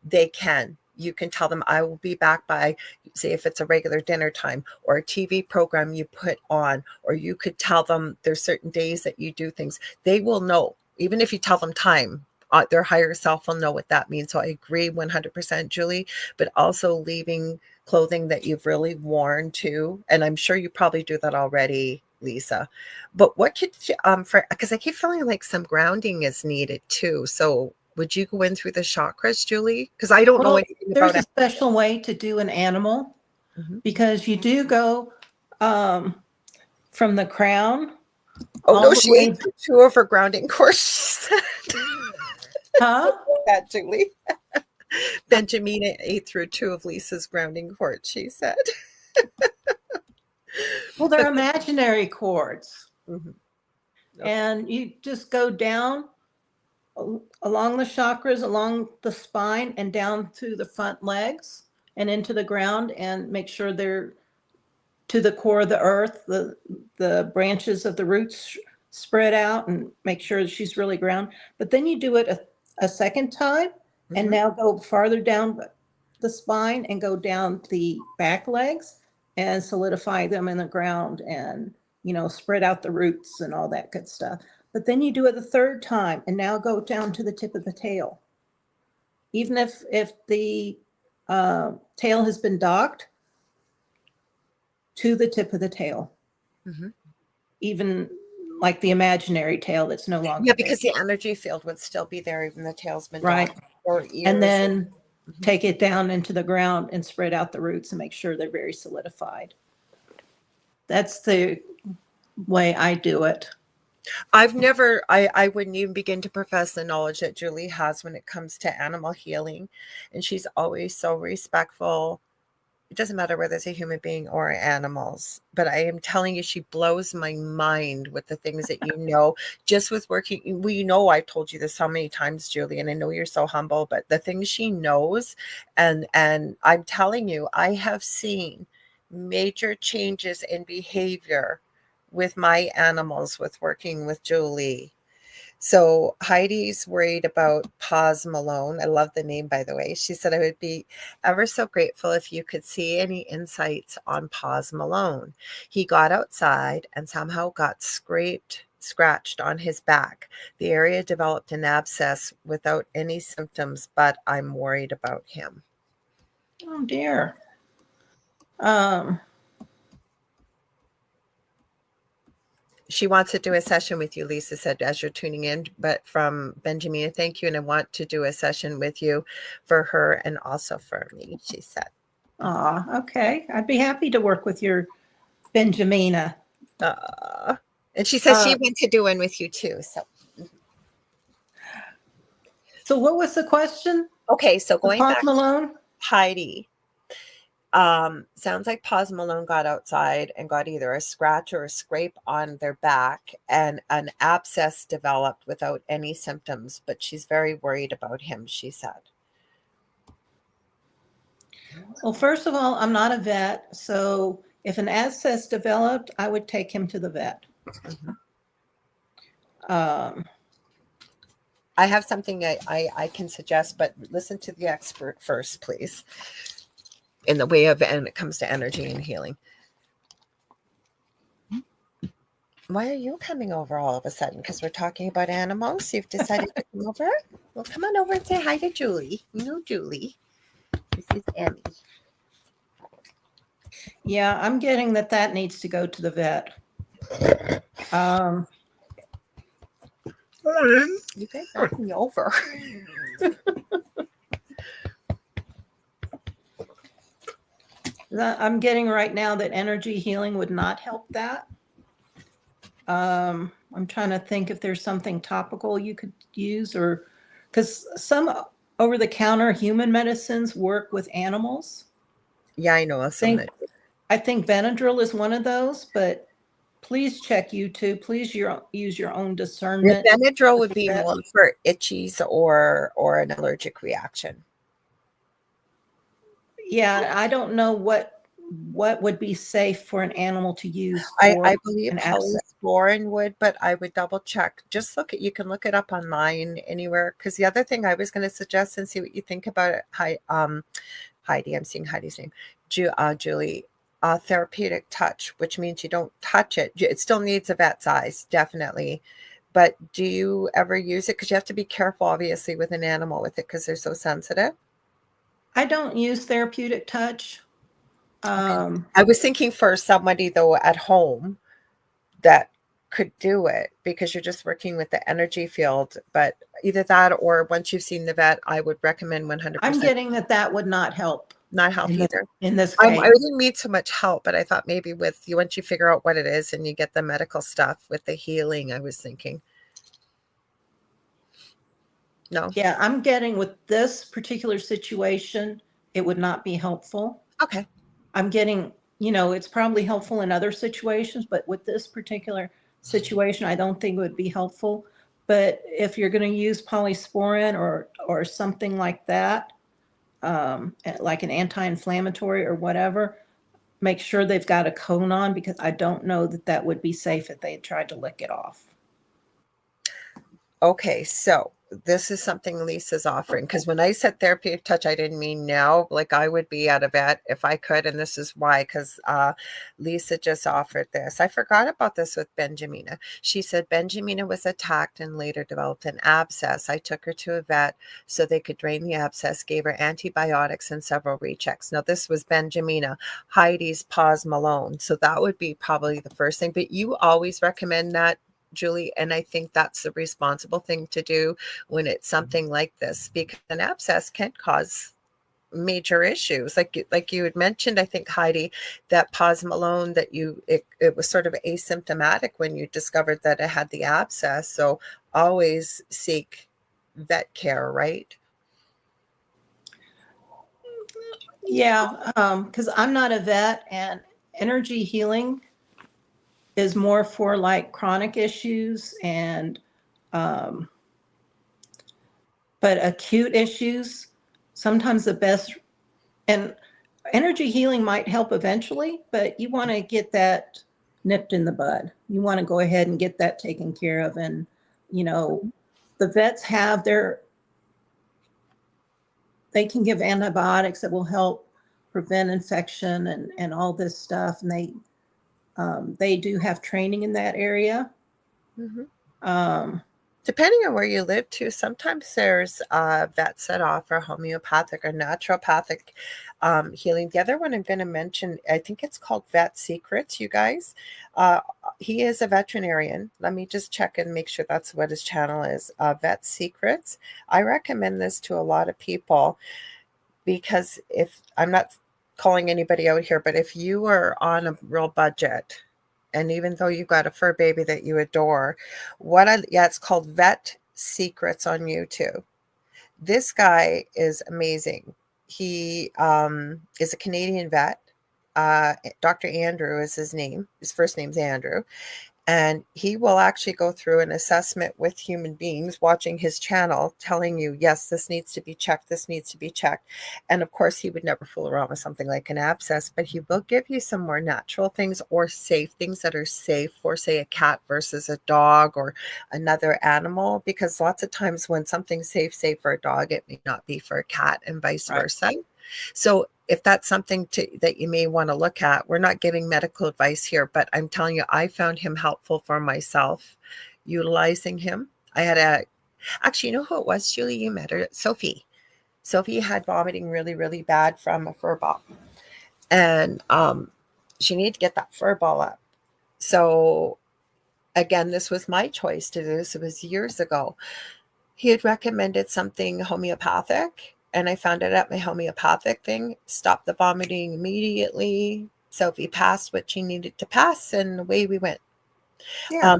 they can. You can tell them, I will be back by, say, if it's a regular dinner time or a TV program you put on, or you could tell them there's certain days that you do things. They will know, even if you tell them time. Their higher self will know what that means. So I agree 100%, Julie, but also leaving clothing that you've really worn too. And I'm sure you probably do that already, Lisa. But what could you, because I keep feeling like some grounding is needed too. So would you go in through the chakras, Julie? Because I don't know anything about it. There's a special way to do an animal, because you do go from the crown. Oh, no, she ate 2 of her grounding course. Huh? That, Julie. Benjamina ate through 2 of Lisa's grounding cords, she said. Well, they're imaginary cords. Okay. And you just go down along the chakras, along the spine, and down to the front legs and into the ground, and make sure they're to the core of the earth, the branches of the roots spread out, and make sure that she's really ground. But then you do it a second time, and now go farther down the spine and go down the back legs and solidify them in the ground, and spread out the roots and all that good stuff. But then you do it the third time, and now go down to the tip of the tail. even if the tail has been docked to the tip of the tail, even like the imaginary tail that's no longer Yeah, because the energy field would still be there even the tail's been right, docked, or ears. and then take it down into the ground and spread out the roots and make sure they're very solidified. That's the way I do it. I've never, I wouldn't even begin to profess the knowledge that Julie has when it comes to animal healing. And she's always so respectful. It doesn't matter whether it's a human being or animals, but I am telling you, she blows my mind with the things that just with working. Well, I've told you this so many times, Julie, and I know you're so humble, but the things she knows, and I'm telling you, I have seen major changes in behavior with my animals with working with Julie. So Heidi's worried about Paz Malone. I love the name, by the way. She said, I would be ever so grateful if you could see any insights on Paz Malone. He got outside and somehow got scratched on his back. The area developed an abscess without any symptoms, but I'm worried about him. Oh dear. She wants to do a session with you, Lisa said, as you're tuning in. But from Benjamin, thank you. And I want to do a session with you for her and also for me, she said. Okay. I'd be happy to work with your Benjamina. And she says she wants to do one with you too. So what was the question? Okay, so going Paz back Malone? Heidi. Sounds like Paz Malone got outside and got either a scratch or a scrape on their back, and an abscess developed without any symptoms, but she's very worried about him, she said. Well, first of all, I'm not a vet, so if an abscess developed, I would take him to the vet. I have something I can suggest, but listen to the expert first, please. In the way of, and it comes to energy and healing. Why are you coming over all of a sudden? Because we're talking about animals. You've decided to come over? Well, come on over and say hi to Julie. You know Julie. This is Emmy. Yeah, I'm getting that needs to go to the vet. You guys knocked me over. I'm getting right now that energy healing would not help that. I'm trying to think if there's something topical you could use, or because some over-the-counter human medicines work with animals. Yeah, I know. I think Benadryl is one of those, but please check YouTube. Please use your own discernment. Yeah, Benadryl would be more for itchies or an allergic reaction. Yeah, I don't know what would be safe for an animal to use. I believe polysporin would, but I would double check. Just you can look it up online anywhere. Because the other thing I was going to suggest, and see what you think about it, Heidi, I'm seeing Heidi's name, Julie, therapeutic touch, which means you don't touch it. It still needs a vet's eyes, definitely. But do you ever use it? Because you have to be careful, obviously, with an animal with it because they're so sensitive. I don't use therapeutic touch. I was thinking for somebody, though, at home that could do it, because you're just working with the energy field. But either that, or once you've seen the vet, I would recommend 100%. I'm getting that would not help. Not help either. In this case. I didn't need so much help, but I thought maybe with you, once you figure out what it is and you get the medical stuff with the healing, I was thinking. No. Yeah, I'm getting with this particular situation, it would not be helpful. Okay. I'm getting, it's probably helpful in other situations, but with this particular situation, I don't think it would be helpful. But if you're going to use polysporin or something like that, like an anti-inflammatory or whatever, make sure they've got a cone on, because I don't know that would be safe if they tried to lick it off. Okay, so this is something Lisa's offering, because when I said therapeutic touch, I didn't mean now. Like, I would be at a vet if I could, and this is why, because Lisa just offered this. I forgot about this with Benjamina. She said Benjamina was attacked and later developed an abscess. I took her to a vet so they could drain the abscess, gave her antibiotics and several rechecks. Now, this was Benjamina. Heidi's Pause Malone. So that would be probably the first thing. But you always recommend that, Julie, and I think that's the responsible thing to do when it's something like this, because an abscess can cause major issues. Like you had mentioned, I think, Heidi, that Pause Malone, that it was sort of asymptomatic when you discovered that it had the abscess. So always seek vet care, right? Yeah, because I'm not a vet, and energy healing is more for like chronic issues and but acute issues, sometimes the best, and energy healing might help eventually, but you want to get that nipped in the bud. You want to go ahead and get that taken care of. And, you know, the vets have they can give antibiotics that will help prevent infection and all this stuff. And they do have training in that area. Mm-hmm. Um, Depending on where you live too, sometimes there's vets that offer homeopathic or naturopathic healing. The other one I'm going to mention, I think it's called Vet Secrets, you guys. He is a veterinarian. Let me just check and make sure that's what his channel is. Vet Secrets. I recommend this to a lot of people, because if I'm not calling anybody out here, but if you are on a real budget, and even though you've got a fur baby that you adore, it's called Vet Secrets on YouTube. This guy is amazing. He is a Canadian vet. Dr. Andrew is his name. His first name's Andrew. And he will actually go through an assessment with human beings watching his channel, telling you, yes, this needs to be checked. This needs to be checked. And of course, he would never fool around with something like an abscess, but he will give you some more natural things or safe things that are safe for, say, a cat versus a dog or another animal. Because lots of times when something's safe for a dog, it may not be for a cat, and vice versa. So if that's something that you may want to look at, we're not giving medical advice here, but I'm telling you, I found him helpful for myself, utilizing him. Actually, you know who it was, Julie? You met her, Sophie. Sophie had vomiting really, really bad from a fur ball. And she needed to get that fur ball up. So again, this was my choice to do this. It was years ago. He had recommended something homeopathic, and I found it at my homeopathic thing, stopped the vomiting immediately. Sophie passed what she needed to pass, and away we went. yeah.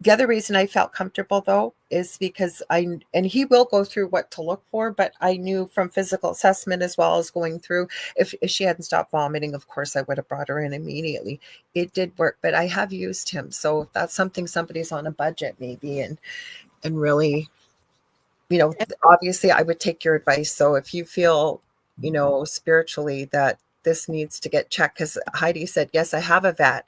The other reason I felt comfortable, though, is because and he will go through what to look for, but I knew from physical assessment as well as going through, if she hadn't stopped vomiting, of course, I would have brought her in immediately. It did work, but I have used him. So if that's something somebody's on a budget maybe and really, obviously I would take your advice. So if you feel, spiritually that this needs to get checked, because Heidi said, yes, I have a vet,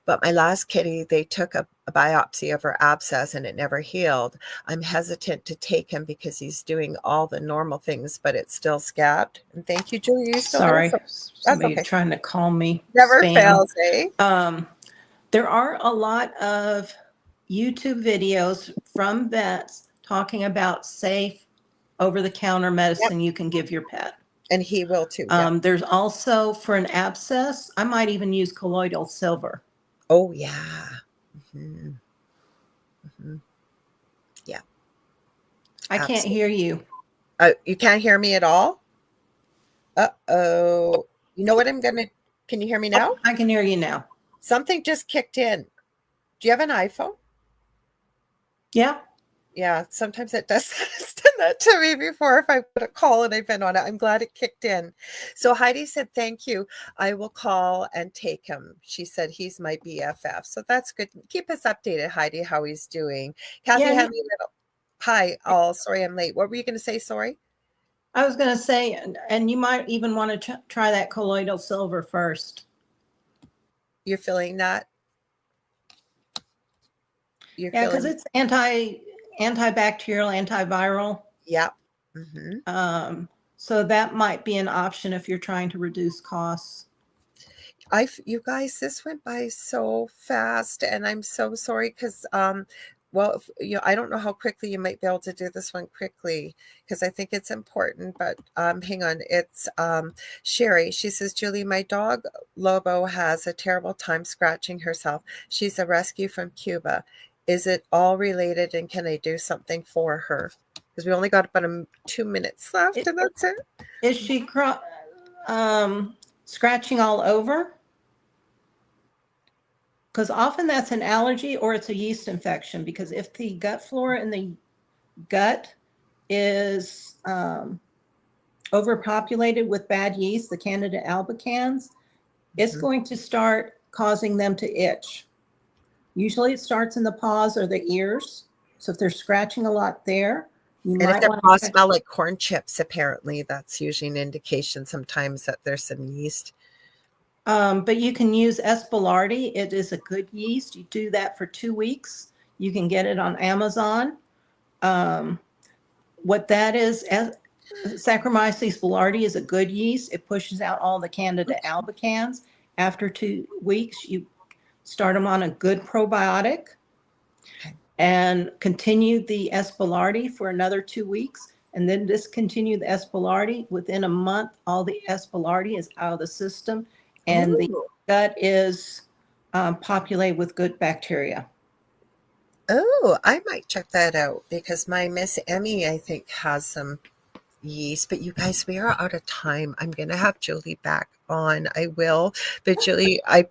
but my last kitty, they took a biopsy of her abscess and it never healed. I'm hesitant to take him because he's doing all the normal things, but it's still scabbed. And thank you, Julie. You still Sorry, that's somebody okay. trying to call me. Never Spam. fails, eh? There are a lot of YouTube videos from vets talking about safe over-the-counter medicine you can give your pet. And he will too. There's also, for an abscess, I might even use colloidal silver. Oh, yeah. Mm-hmm. Mm-hmm. Yeah. I can't hear you. You can't hear me at all? Uh-oh. You know what can you hear me now? Oh, I can hear you now. Something just kicked in. Do you have an iPhone? Yeah. Yeah, sometimes it does. It's done that to me before if I put a call and I've been on it. I'm glad it kicked in. So Heidi said, thank you. I will call and take him. She said he's my BFF. So that's good. Keep us updated, Heidi, how he's doing. Kathy had me a little. Hi. Oh, sorry, I'm late. What were you going to say? Sorry. I was going to say, and you might even want to try that colloidal silver first. You're feeling that? Yeah, because it's antibacterial, antiviral. Yep. Mm-hmm. So that might be an option if you're trying to reduce costs. You guys, this went by so fast, and I'm so sorry because, well, I don't know how quickly you might be able to do this one quickly because I think it's important. But hang on, it's Sherry. She says, Julie, my dog Lobo has a terrible time scratching herself. She's a rescue from Cuba. Is it all related, and can I do something for her? Because we only got about 2 minutes left, and that's it. Is she scratching all over? Because often that's an allergy or it's a yeast infection, because if the gut flora in the gut is overpopulated with bad yeast, the Candida albicans, it's going to start causing them to itch. Usually it starts in the paws or the ears. So if they're scratching a lot there, and if their paws smell like corn chips, apparently that's usually an indication sometimes that there's some yeast. But you can use Espelardi. It is a good yeast. You do that for 2 weeks. You can get it on Amazon. What that is, Saccharomyces boulardii is a good yeast. It pushes out all the Candida albicans. After 2 weeks, you start them on a good probiotic and continue the Espelardi for another 2 weeks, and then discontinue the Espelardi. Within a month, all the Espelardi is out of the system, and the gut is populated with good bacteria. Oh, I might check that out because my Miss Emmy, I think, has some yeast. But you guys, we are out of time. I'm going to have Julie back on. I will. But Julie, I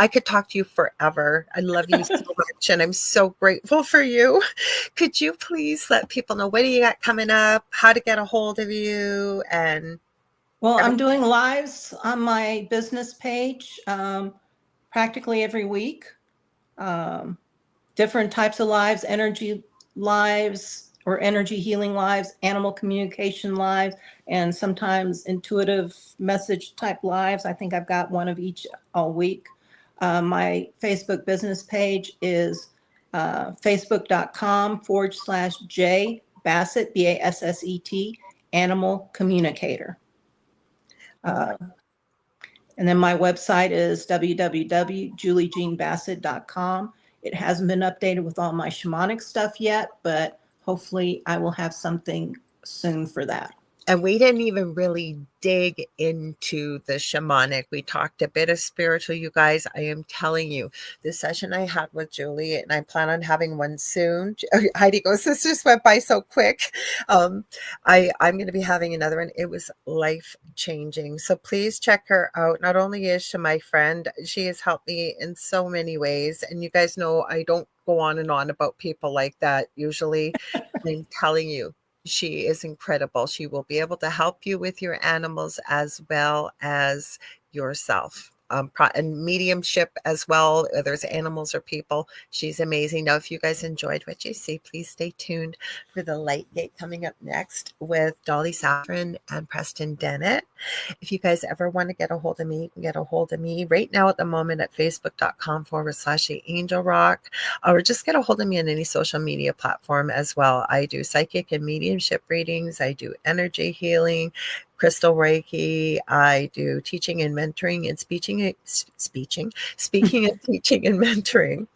could talk to you forever. I love you so much, and I'm so grateful for you. Could you please let people know what do you got coming up, how to get a hold of you, and well, I'm doing lives on my business page practically every week. Different types of lives, energy lives or energy healing lives, animal communication lives, and sometimes intuitive message type lives. I think I've got one of each all week. My Facebook business page is facebook.com/J Bassett, Basset, animal communicator. And then my website is www.juliejeannebassett.com. It hasn't been updated with all my shamanic stuff yet, but hopefully I will have something soon for that. And we didn't even really dig into the shamanic. We talked a bit of spiritual, you guys. I am telling you, the session I had with Julie, and I plan on having one soon. Heidi goes, this just went by so quick. I'm going to be having another one. It was life-changing. So please check her out. Not only is she my friend, she has helped me in so many ways. And you guys know I don't go on and on about people like that usually. I'm telling you, she is incredible. She will be able to help you with your animals as well as yourself. And mediumship as well, whether it's animals or people. She's amazing. Now, if you guys enjoyed what you see, please stay tuned for the Light Gate coming up next with Dolly Saffron and Preston Dennett. If you guys ever want to get a hold of me, you can get a hold of me right now at the moment at facebook.com/The Angel Rock, or just get a hold of me on any social media platform as well. I do psychic and mediumship readings. I do energy healing, crystal Reiki. I do teaching and mentoring and speaking and teaching and mentoring.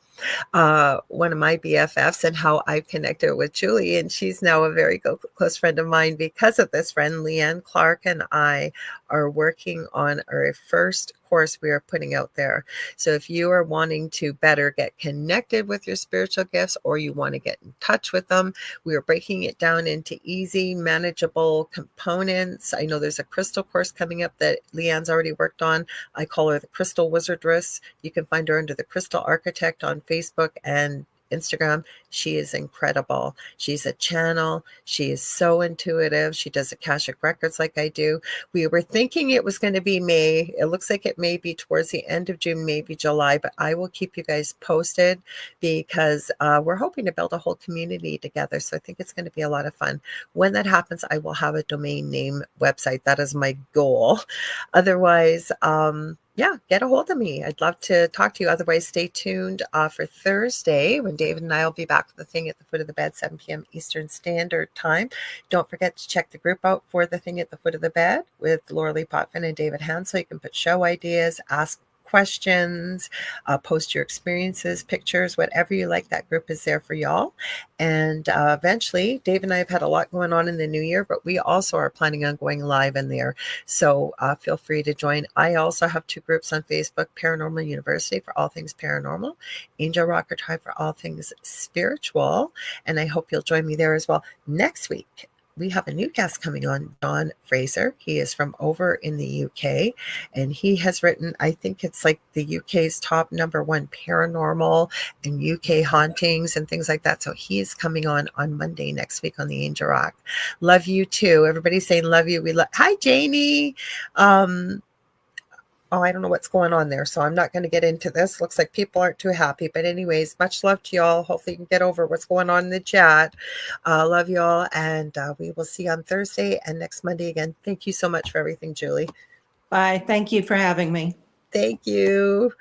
One of my BFFs, and how I've connected with Julie, and she's now a very close friend of mine because of this friend. Leanne Clark and I are working on our first course we are putting out there. So if you are wanting to better get connected with your spiritual gifts, or you want to get in touch with them, we are breaking it down into easy, manageable components. I know there's a crystal course coming up that Leanne's already worked on. I call her the Crystal Wizardress. You can find her under the Crystal Architect on Facebook and Instagram. She is incredible. She's a channel. She is so intuitive. She does Akashic Records like I do. We were thinking it was going to be May. It looks like it may be towards the end of June, maybe July, but I will keep you guys posted because we're hoping to build a whole community together. So I think it's going to be a lot of fun. When that happens, I will have a domain name website. That is my goal. Otherwise, yeah, get a hold of me. I'd love to talk to you. Otherwise, stay tuned for Thursday when David and I will be back with the thing at the foot of the bed, 7 p.m. Eastern Standard Time. Don't forget to check the group out for the thing at the foot of the bed with Laura Lee Potvin and David Hansel. You can put show ideas, ask questions, post your experiences, pictures, whatever you like. That group is there for y'all. And eventually, Dave and I have had a lot going on in the new year, but we also are planning on going live in there. So feel free to join. I also have 2 groups on Facebook, Paranormal University for all things paranormal, Angel Rocker Tribe for all things spiritual. And I hope you'll join me there as well. Next week, we have a new guest coming on, John Fraser. He is from over in the UK, and he has written, I think it's like the UK's top #1 paranormal and UK hauntings and things like that. So he is coming on Monday next week on the Angel Rock. Love you too. Everybody's saying love you. Hi, Janie. Oh, I don't know what's going on there, so I'm not going to get into this. Looks like people aren't too happy. But anyways, much love to y'all. Hopefully you can get over what's going on in the chat. Love y'all, and we will see you on Thursday and next Monday again. Thank you so much for everything, Julie. Bye. Thank you for having me. Thank you.